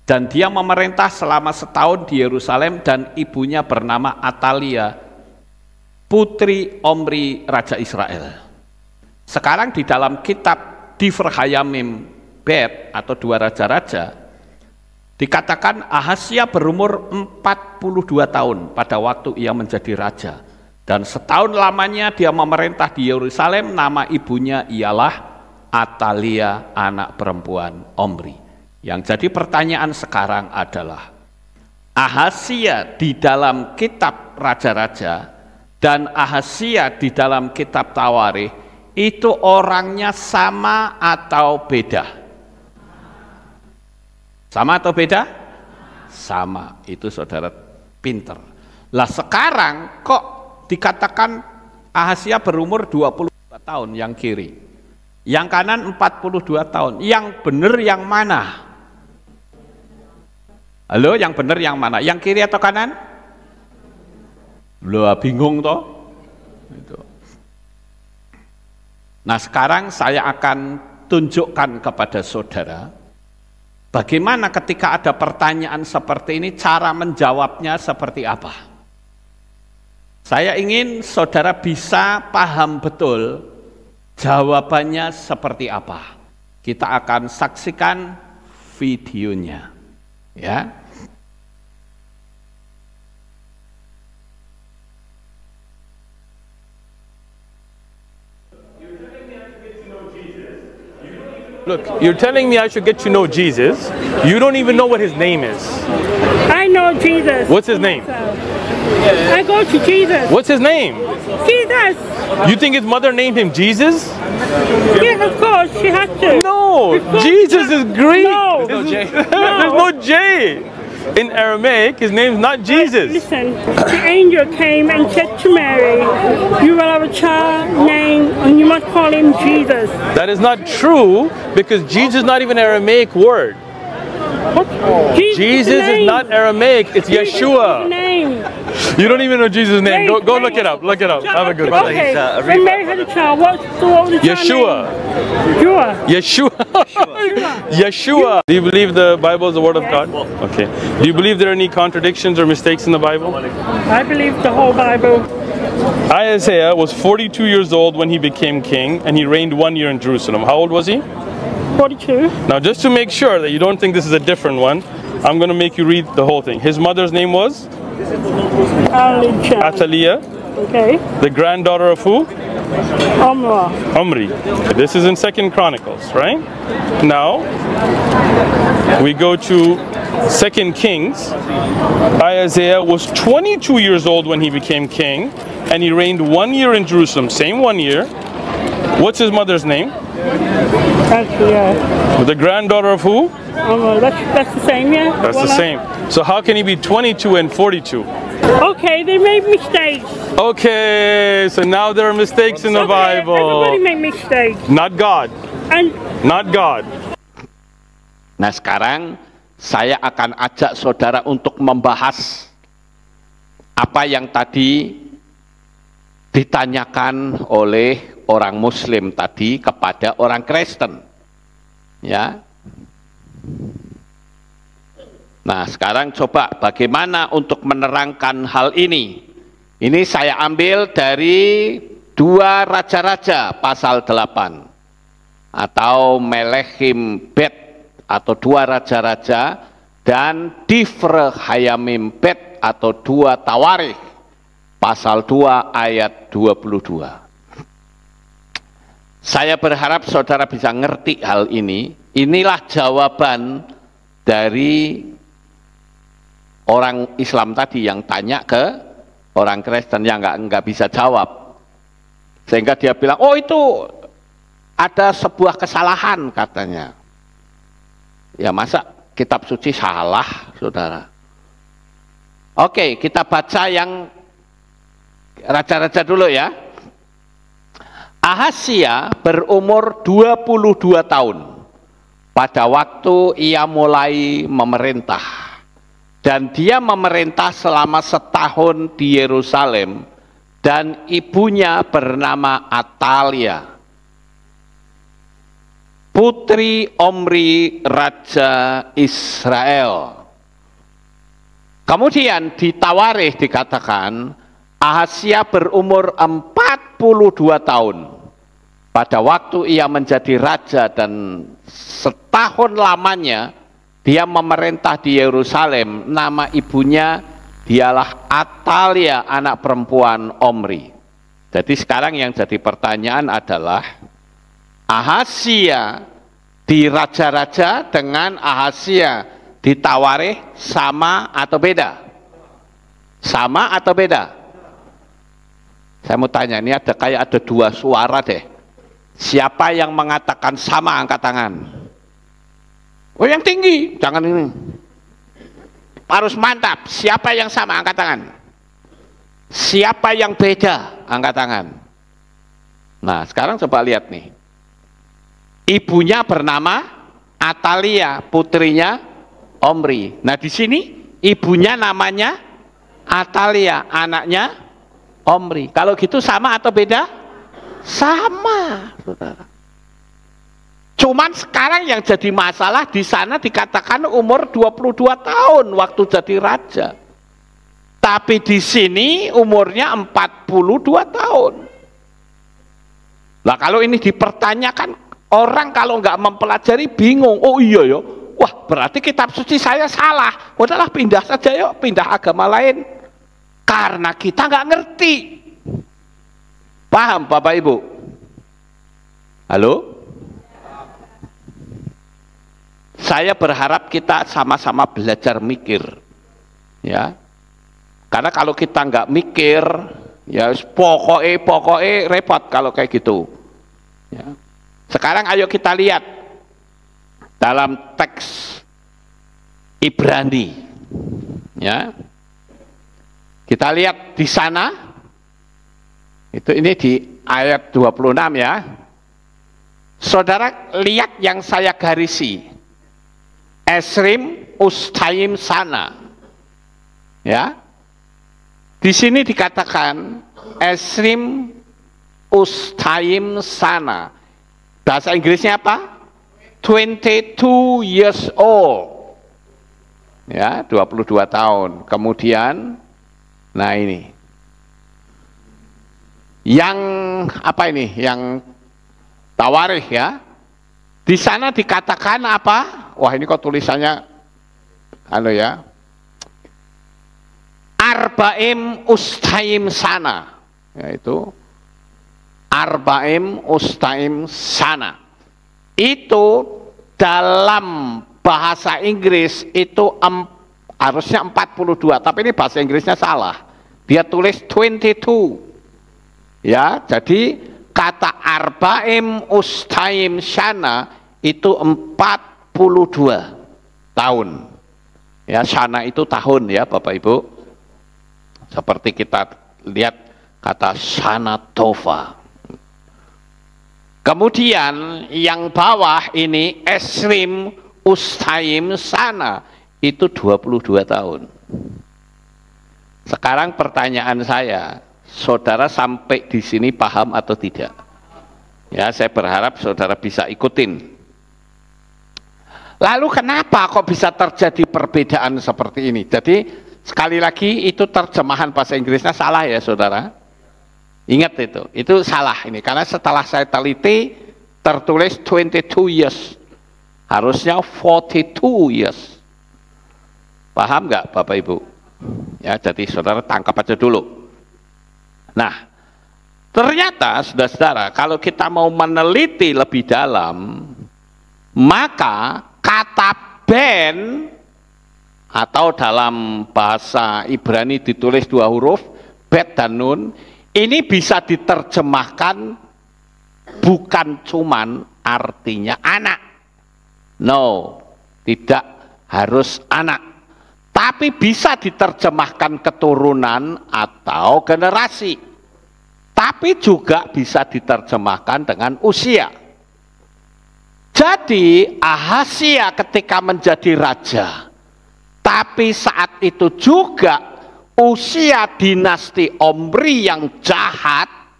Dan dia memerintah selama setahun di Yerusalem dan ibunya bernama Atalia, putri Omri Raja Israel. Sekarang di dalam kitab Divrei Hayamim Bet atau Dua Raja-Raja, dikatakan Ahazia berumur 42 tahun pada waktu ia menjadi raja. Dan setahun lamanya dia memerintah di Yerusalem, nama ibunya ialah Atalia, anak perempuan Omri. Yang jadi pertanyaan sekarang adalah, Ahazia di dalam kitab Raja-Raja dan Ahazia di dalam kitab Tawarikh itu orangnya sama atau beda? Sama atau beda? Sama. Itu saudara pinter. Lah sekarang kok dikatakan Ahazia berumur 22 tahun yang kiri, yang kanan 42 tahun. Yang benar yang mana? Halo, yang benar yang mana? Yang kiri atau kanan? Loh, bingung toh? Itu. Nah, sekarang saya akan tunjukkan kepada saudara bagaimana ketika ada pertanyaan seperti ini, cara menjawabnya seperti apa. Saya ingin saudara bisa paham betul jawabannya seperti apa. Kita akan saksikan videonya. Ya. Look, you're telling me I should get to know Jesus. You don't even know what his name is. I know Jesus. What's his name? I go to Jesus. What's his name? Jesus. You think his mother named him Jesus? Yes, of course, she has to. No, Jesus is Greek. No. There's no J. In Aramaic, his name's not Jesus. Listen, the angel came and said to Mary, you will have a child named, and you must call him Jesus. That is not true because Jesus is not even an Aramaic word. What? Jesus is not Aramaic, it's Jesus is the Yeshua. name. You don't even know Jesus' name. Go look it up. Look it up. Have a good one. Okay, when Mary had a child, what was the child Yeshua. name? Yeshua. Yeshua. Do you believe the Bible is the Word of God? Okay. Do you believe there are any contradictions or mistakes in the Bible? I believe the whole Bible. Isaiah was 42 years old when he became king, and he reigned 1 year in Jerusalem. How old was he? 42. Now, just to make sure that you don't think this is a different one, I'm going to make you read the whole thing. His mother's name was? Athaliah. Okay. The granddaughter of who? Omri. This is in 2nd Chronicles, right? Now, we go to 2nd Kings. Isaiah was 22 years old when he became king, and he reigned 1 year in Jerusalem. Same 1 year. What's his mother's name? The granddaughter of who? That's the same, yeah? That's the same. So how can he be 22 and 42? Okay, they made mistakes. Okay, so now there are mistakes in the Bible. Everybody make mistakes. Not God. And Not God. Nah, sekarang saya akan ajak saudara untuk membahas apa yang tadi ditanyakan oleh orang Muslim tadi kepada orang Kristen. Ya. Nah, sekarang coba bagaimana untuk menerangkan hal ini. Ini saya ambil dari 2 Raja-Raja pasal 8 atau Melechim Bet atau 2 Raja-Raja dan Difre Hayamim Bet atau 2 Tawarikh pasal 2 ayat 22. Saya berharap saudara bisa ngerti hal ini. Inilah jawaban dari orang Islam tadi yang tanya ke orang Kristen yang nggak bisa jawab. Sehingga dia bilang, oh itu ada sebuah kesalahan katanya. Ya masa kitab suci salah, saudara? Oke, kita baca yang Raja-Raja dulu ya. Ahazia berumur 22 tahun pada waktu ia mulai memerintah. Dan dia memerintah selama setahun di Yerusalem, dan ibunya bernama Athaliah, putri Omri Raja Israel. Kemudian di Tawarikh dikatakan Ahazia berumur 42 tahun pada waktu ia menjadi raja, dan setahun lamanya dia memerintah di Yerusalem. Nama ibunya dialah Athaliah, anak perempuan Omri. Jadi sekarang yang jadi pertanyaan adalah Ahazia di Raja-Raja dengan Ahazia ditawari sama atau beda? Sama atau beda? Saya mau tanya, ini ada dua suara deh. Siapa yang mengatakan sama, angkat tangan. Oh, yang tinggi, jangan ini. Harus mantap. Siapa yang sama, angkat tangan. Siapa yang beda, angkat tangan. Nah, sekarang coba lihat nih. Ibunya bernama Atalia, putrinya Omri. Nah, di sini ibunya namanya Atalia, anaknya Omri. Kalau gitu sama atau beda? Sama, saudara. Cuman sekarang yang jadi masalah di sana dikatakan umur 22 tahun waktu jadi raja. Tapi di sini umurnya 42 tahun. Nah, kalau ini dipertanyakan, orang kalau nggak mempelajari bingung. Oh iya ya, wah berarti kitab suci saya salah. Udahlah pindah saja yuk, pindah agama lain. Karena kita nggak ngerti. Paham Bapak Ibu? Halo? Saya berharap kita sama-sama belajar mikir, ya. Karena kalau kita nggak mikir, ya pokoknya repot kalau kayak gitu. Ya. Sekarang ayo kita lihat dalam teks Ibrani, ya. Kita lihat di sana, ini di ayat 26 ya. Saudara lihat yang saya garisi. Esrim Ustaim sana, ya. Di sini dikatakan Esrim Ustaim sana. Bahasa Inggrisnya apa? 22 years old. Ya, 22 tahun. Kemudian, nah ini. Yang apa ini? Yang tawarikh ya. Di sana dikatakan apa? Wah, ini kok tulisannya ya. Arba'im Ustaim sana. Yaitu Arba'im Ustaim sana. Itu dalam bahasa Inggris itu harusnya 42, tapi ini bahasa Inggrisnya salah. Dia tulis 22. Ya, jadi kata Arba'im Ustaim sana itu 42 tahun. Ya, sana itu tahun ya Bapak Ibu. Seperti kita lihat kata sana tova. Kemudian yang bawah ini Esrim Ustaim sana itu 22 tahun. Sekarang pertanyaan saya, saudara sampai di sini paham atau tidak? Ya, saya berharap saudara bisa ikutin. Lalu kenapa kok bisa terjadi perbedaan seperti ini? Jadi sekali lagi itu terjemahan bahasa Inggrisnya salah ya saudara. Ingat itu salah ini. Karena setelah saya teliti tertulis 22 years. Harusnya 42 years. Paham nggak Bapak Ibu? Ya, jadi saudara tangkap aja dulu. Nah, ternyata saudara-saudara kalau kita mau meneliti lebih dalam, maka kata ben atau dalam bahasa Ibrani ditulis 2 huruf bet dan nun, ini bisa diterjemahkan bukan cuman artinya anak. No, tidak harus anak. Tapi bisa diterjemahkan keturunan atau generasi. Tapi juga bisa diterjemahkan dengan usia. Jadi Ahazia ketika menjadi raja, tapi saat itu juga usia dinasti Omri yang jahat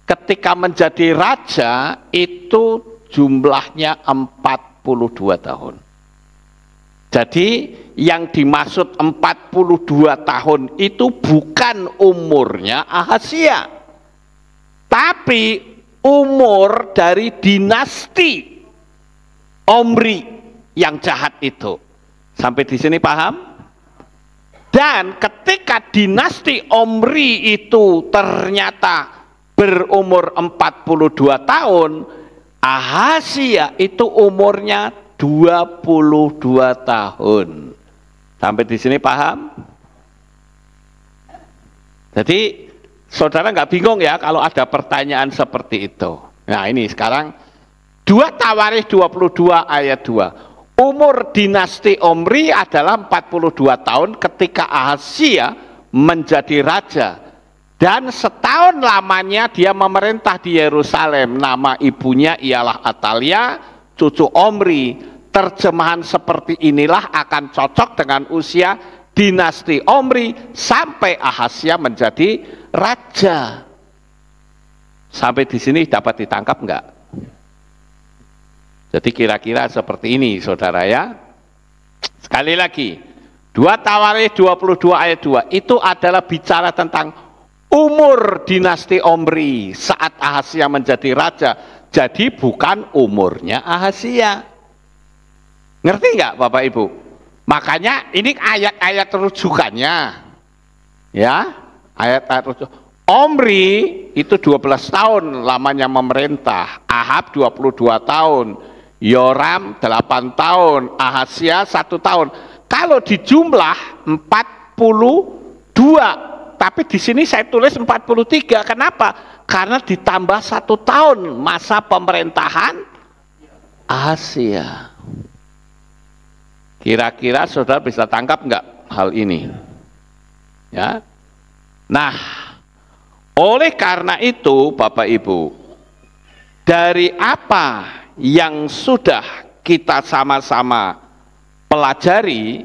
ketika menjadi raja itu jumlahnya 42 tahun. Jadi yang dimaksud 42 tahun itu bukan umurnya Ahazia, tapi umur dari dinasti Omri yang jahat itu. Sampai di sini paham? Dan ketika dinasti Omri itu ternyata berumur 42 tahun, Ahazia itu umurnya 22 tahun. Sampai di sini paham? Jadi saudara nggak bingung ya kalau ada pertanyaan seperti itu. Nah ini sekarang 2 Tawarikh 22 ayat 2. Umur dinasti Omri adalah 42 tahun ketika Ahazia menjadi raja. Dan setahun lamanya dia memerintah di Yerusalem. Nama ibunya ialah Atalia, cucu Omri. Terjemahan seperti inilah akan cocok dengan usia dinasti Omri sampai Ahazia menjadi raja. Sampai di sini dapat ditangkap enggak? Jadi kira-kira seperti ini saudara ya. Sekali lagi, 2 Tawarikh 22 ayat 2 itu adalah bicara tentang umur dinasti Omri saat Ahazia menjadi raja. Jadi bukan umurnya Ahazia. Ngerti nggak Bapak Ibu? Makanya ini ayat-ayat rujukannya. Ya, ayat-ayat rujukan. Omri itu 12 tahun lamanya memerintah, Ahab 22 tahun, Yoram 8 tahun, Ahazia 1 tahun. Kalau dijumlah 42, tapi di sini saya tulis 43. Kenapa? Karena ditambah 1 tahun masa pemerintahan Ahazia. Kira-kira saudara bisa tangkap nggak hal ini? Ya. Nah, oleh karena itu Bapak Ibu, dari apa yang sudah kita sama-sama pelajari,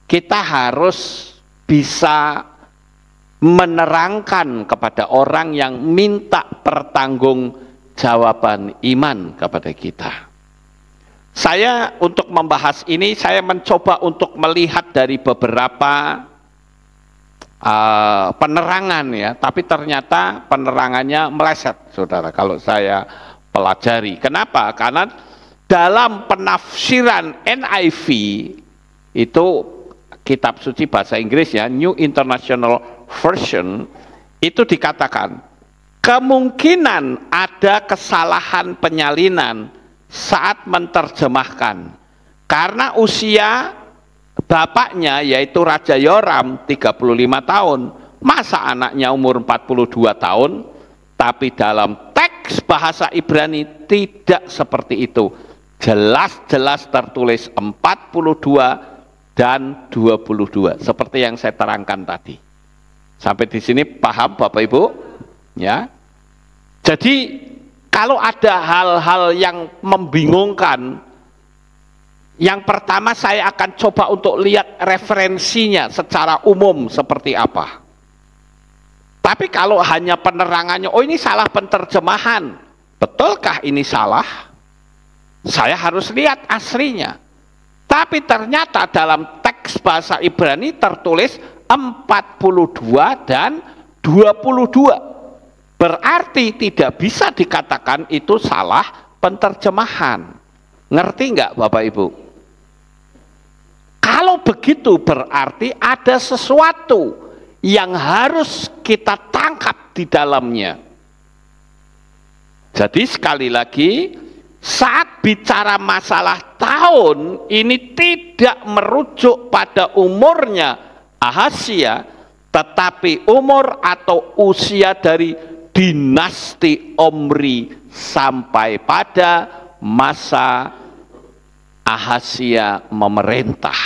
kita harus bisa menerangkan kepada orang yang minta pertanggungjawaban iman kepada kita. Saya untuk membahas ini, saya mencoba untuk melihat dari beberapa penerangan ya, tapi ternyata penerangannya meleset, saudara, kalau saya pelajari. Kenapa? Karena dalam penafsiran NIV, itu kitab suci bahasa Inggris ya, New International Version, itu dikatakan, kemungkinan ada kesalahan penyalinan saat menerjemahkan karena usia bapaknya yaitu Raja Yoram 35 tahun, masa anaknya umur 42 tahun, tapi dalam teks bahasa Ibrani tidak seperti itu, jelas-jelas tertulis 42 dan 22 seperti yang saya terangkan tadi. Sampai di sini paham Bapak Ibu? Ya. Jadi kalau ada hal-hal yang membingungkan, yang pertama saya akan coba untuk lihat referensinya secara umum seperti apa. Tapi kalau hanya penerangannya, oh ini salah penerjemahan, betulkah ini salah? Saya harus lihat aslinya. Tapi ternyata dalam teks bahasa Ibrani tertulis 42 dan 22. Berarti tidak bisa dikatakan itu salah penerjemahan. Ngerti nggak Bapak Ibu? Kalau begitu berarti ada sesuatu yang harus kita tangkap di dalamnya. Jadi sekali lagi, saat bicara masalah tahun, ini tidak merujuk pada umurnya Ahazia, tetapi umur atau usia dari dinasti Omri sampai pada masa Ahazia memerintah.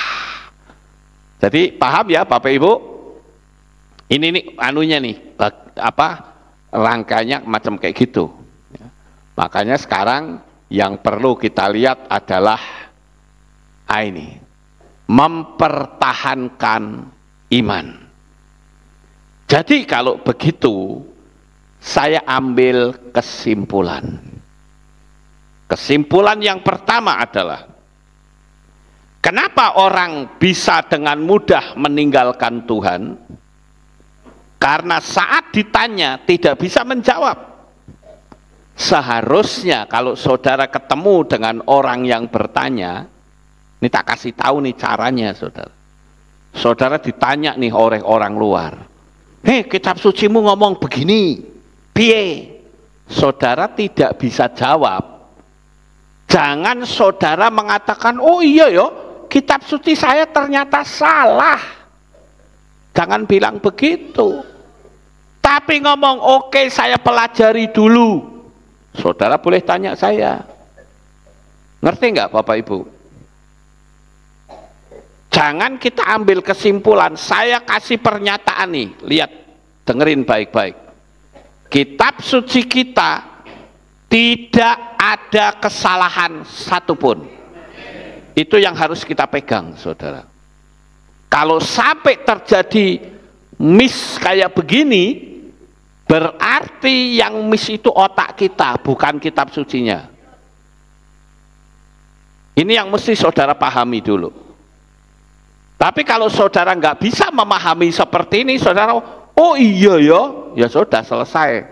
Jadi paham ya Bapak Ibu? Ini nih anunya nih, rangkanya macam kayak gitu. Makanya sekarang yang perlu kita lihat adalah ini, mempertahankan iman. Jadi kalau begitu, saya ambil kesimpulan. Kesimpulan yang pertama adalah, kenapa orang bisa dengan mudah meninggalkan Tuhan? Karena saat ditanya tidak bisa menjawab. Seharusnya kalau saudara ketemu dengan orang yang bertanya, ini tak kasih tahu nih caranya saudara. Saudara ditanya nih oleh orang luar, hei kitab sucimu ngomong begini, piye? Saudara tidak bisa jawab. Jangan saudara mengatakan, oh iya ya, kitab suci saya ternyata salah. Jangan bilang begitu. Tapi ngomong, oke, saya pelajari dulu. Saudara boleh tanya saya. Ngerti nggak Bapak Ibu? Jangan kita ambil kesimpulan, saya kasih pernyataan nih, lihat, dengerin baik-baik. Kitab suci kita tidak ada kesalahan satupun. Itu yang harus kita pegang, saudara. Kalau sampai terjadi miss kayak begini, berarti yang miss itu otak kita, bukan kitab sucinya. Ini yang mesti saudara pahami dulu. Tapi kalau saudara nggak bisa memahami seperti ini, saudara, oh iya ya sudah selesai.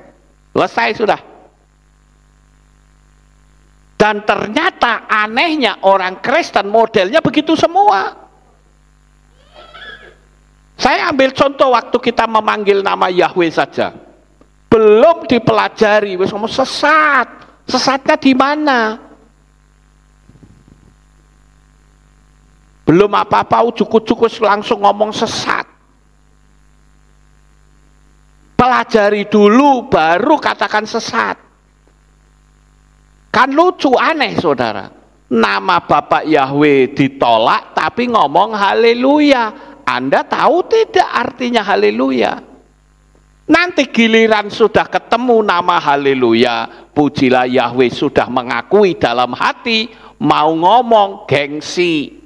Selesai sudah. Dan ternyata anehnya orang Kristen modelnya begitu semua. Saya ambil contoh waktu kita memanggil nama Yahweh saja. Belum dipelajari, wis ngomong sesat. Sesatnya di mana? Belum apa-apa ujuk-ujuk langsung ngomong sesat. Pelajari dulu baru katakan sesat. Kan lucu, aneh saudara. Nama Bapak Yahweh ditolak tapi ngomong haleluya. Anda tahu tidak artinya haleluya? Nanti giliran sudah ketemu nama haleluya, pujilah Yahweh, sudah mengakui dalam hati, mau ngomong gengsi.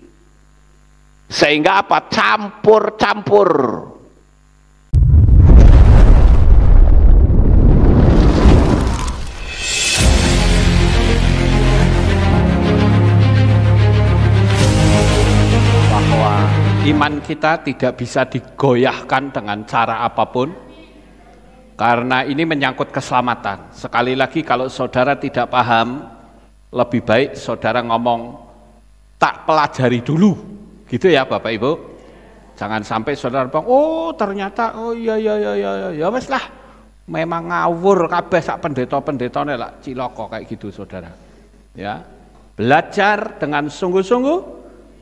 Sehingga apa? Campur-campur. Iman kita tidak bisa digoyahkan dengan cara apapun, karena ini menyangkut keselamatan. Sekali lagi, kalau saudara tidak paham, lebih baik saudara ngomong, tak pelajari dulu, gitu ya Bapak Ibu. Jangan sampai saudara bilang, oh ternyata, oh iya ya wes lah, memang ngawur kabeh sak pendeta-pendetane lah ciloko kayak gitu saudara. Ya, belajar dengan sungguh-sungguh,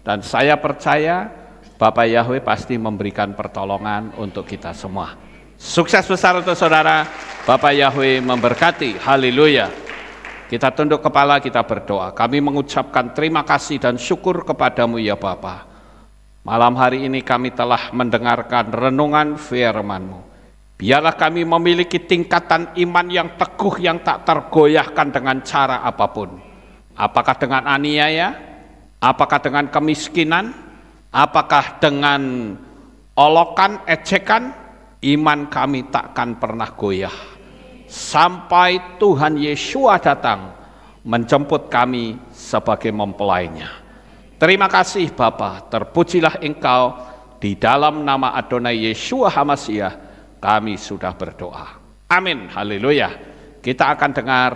dan saya percaya Bapak Yahweh pasti memberikan pertolongan untuk kita semua. Sukses besar untuk saudara. Bapak Yahweh memberkati. Haleluya. Kita tunduk kepala, kita berdoa. Kami mengucapkan terima kasih dan syukur kepadamu ya Bapa. Malam hari ini kami telah mendengarkan renungan firman-Mu. Biarlah kami memiliki tingkatan iman yang teguh, yang tak tergoyahkan dengan cara apapun. Apakah dengan aniaya? Apakah dengan kemiskinan? Apakah dengan olokan, ejekan? Iman kami takkan pernah goyah sampai Tuhan Yesua datang menjemput kami sebagai mempelainya. Terima kasih Bapa, terpujilah Engkau. Di dalam nama Adonai Yeshua HaMashiach kami sudah berdoa. Amin. Haleluya. Kita akan dengar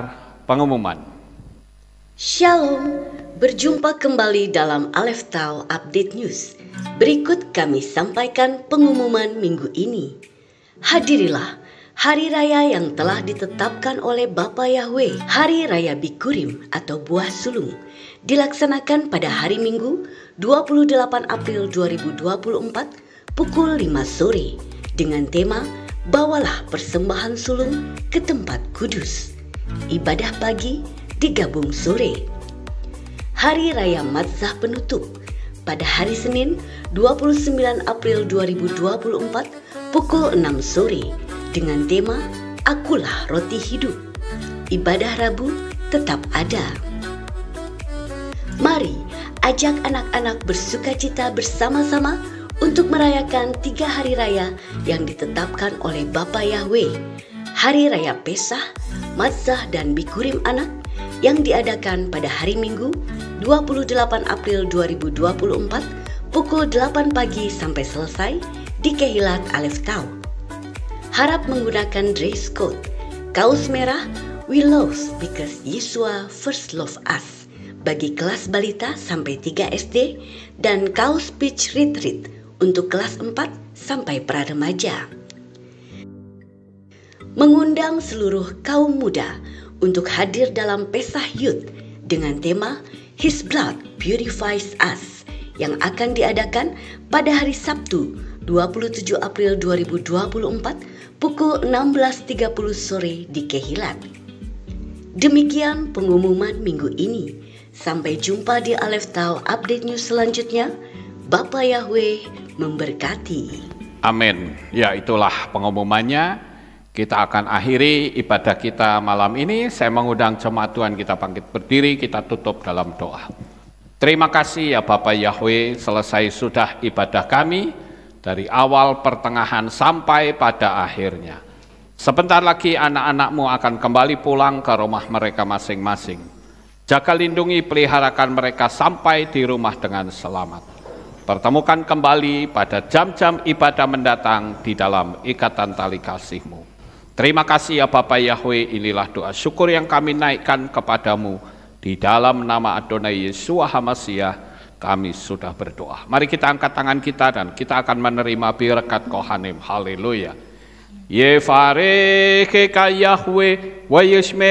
pengumuman. Shalom. Berjumpa kembali dalam Aleph Tau Update News. Berikut kami sampaikan pengumuman minggu ini. Hadirilah hari raya yang telah ditetapkan oleh Bapa Yahweh, Hari Raya Bikurim atau Buah Sulung, dilaksanakan pada hari Minggu 28 April 2024 pukul 5 sore dengan tema Bawalah Persembahan Sulung ke Tempat Kudus. Ibadah pagi digabung sore. Hari Raya Matzah Penutup pada hari Senin 29 April 2024 pukul 6 sore dengan tema Akulah Roti Hidup. Ibadah Rabu tetap ada. Mari ajak anak-anak bersukacita bersama-sama untuk merayakan 3 hari raya yang ditetapkan oleh Bapa Yahweh. Hari Raya Pesah, Matzah dan Bikurim Anak yang diadakan pada hari Minggu 28 April 2024 pukul 8 pagi sampai selesai di Kehilat Aleph Tau. Harap menggunakan dress code, kaos merah We Love Because Yeshua First Love Us bagi kelas balita sampai 3 SD dan kaos Peach Retreat untuk kelas 4 sampai pra-remaja. Mengundang seluruh kaum muda untuk hadir dalam Pesah Youth dengan tema His Blood Purifies Us yang akan diadakan pada hari Sabtu 27 April 2024 pukul 16.30 sore di Kehilat. Demikian pengumuman minggu ini. Sampai jumpa di Aleph Tau Update News selanjutnya. Bapa Yahweh memberkati. Amin. Ya, itulah pengumumannya. Kita akan akhiri ibadah kita malam ini. Saya mengundang jemaat Tuhan kita bangkit berdiri, kita tutup dalam doa. Terima kasih ya Bapa Yahweh, selesai sudah ibadah kami dari awal pertengahan sampai pada akhirnya. Sebentar lagi anak-anakmu akan kembali pulang ke rumah mereka masing-masing. Jaga lindungi peliharakan mereka sampai di rumah dengan selamat. Pertemukan kembali pada jam-jam ibadah mendatang di dalam ikatan tali kasih-Mu. Terima kasih ya Bapa Yahweh, inilah doa syukur yang kami naikkan kepadamu. Di dalam nama Adonai Yeshua HaMashiach kami sudah berdoa. Mari kita angkat tangan kita dan kita akan menerima berkat Kohanim. Haleluya. Yevarecheka Yahweh wa yishmereka.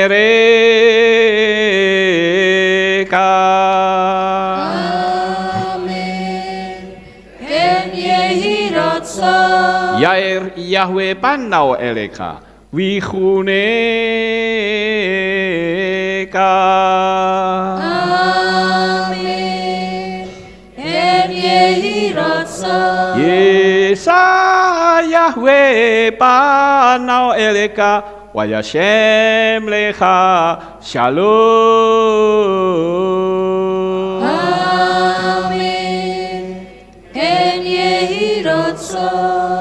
Amen. Ken yehi rotso. Yair Yahweh panau eleka wihuneka. Amen. Ken yehi rotso. Yesa Yahweh panau eleka wa yashem lecha shalom. Amen. Ken yehi rotso.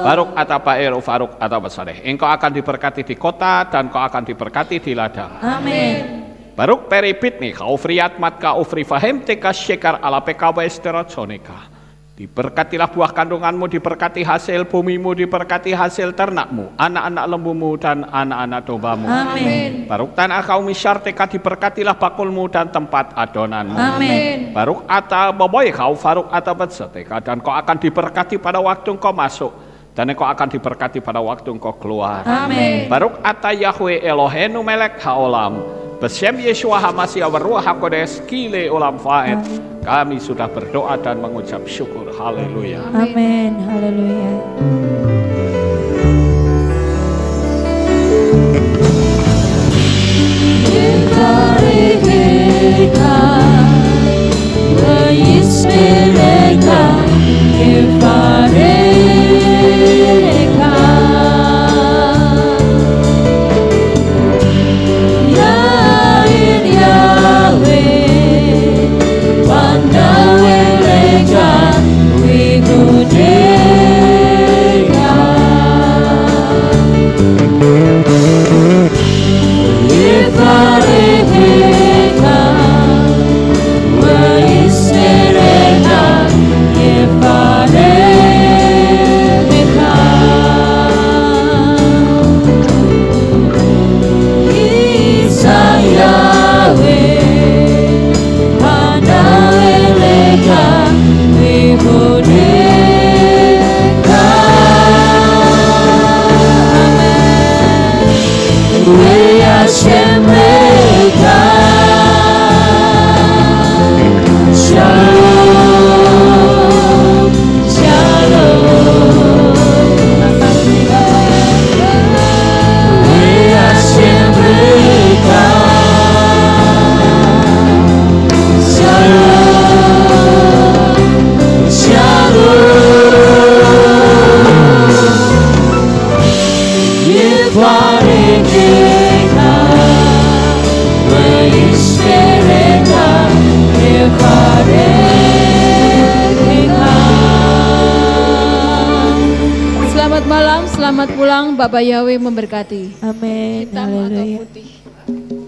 Baruk atapa ero faruk atapa saleh. Engkau akan diberkati di kota dan kau akan diberkati di ladang. Amen. Baruk peripit nih kau friat matka ufri fahem teka syekar ala pekawa esterotsoneka. Diberkatilah buah kandunganmu, diberkati hasil bumimu, diberkati hasil ternakmu, anak-anak lembumu dan anak-anak dombamu. Amin. Baruk tanah kaum misyarteka, diberkatilah bakulmu dan tempat adonanmu. Amin. Baruk ata boboy kau faruk ata betseteka, dan kau akan diberkati pada waktu engkau masuk, dan engkau akan diberkati pada waktu engkau keluar. Amin. Baruk ata Yahweh Elohenu melek haolam, Besem Yeshua HaMashiach Waruah HaKodes Kile Olam Faed. Kami sudah berdoa dan mengucap syukur. Haleluya. Amin. Haleluya. Selamat pulang, Bapak Yahweh memberkati. Amin. Hitam atau Haleluya. putih?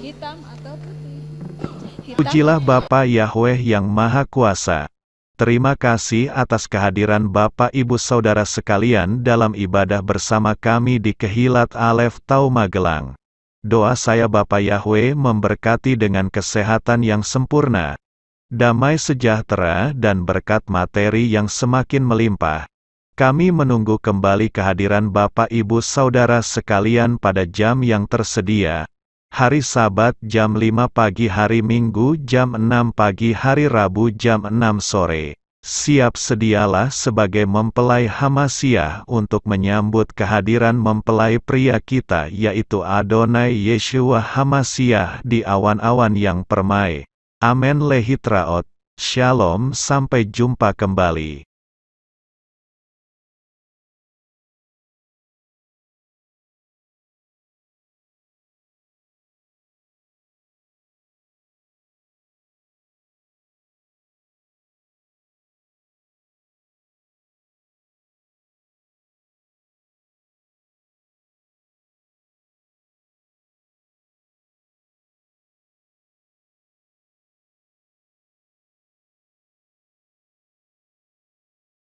Hitam atau putih? Hitam. Pujilah Bapa Yahweh yang Maha Kuasa. Terima kasih atas kehadiran Bapak Ibu Saudara sekalian dalam ibadah bersama kami di Kehilat Aleph Tau Magelang. Doa saya Bapa Yahweh memberkati dengan kesehatan yang sempurna, damai sejahtera dan berkat materi yang semakin melimpah. Kami menunggu kembali kehadiran Bapak Ibu Saudara sekalian pada jam yang tersedia. hari Sabat jam 5 pagi, hari Minggu jam 6 pagi, hari Rabu jam 6 sore. Siap sedialah sebagai mempelai Hamasiah untuk menyambut kehadiran mempelai pria kita, yaitu Adonai Yeshua Hamasiah di awan-awan yang permai. Amen. Lehitraot. Shalom, sampai jumpa kembali.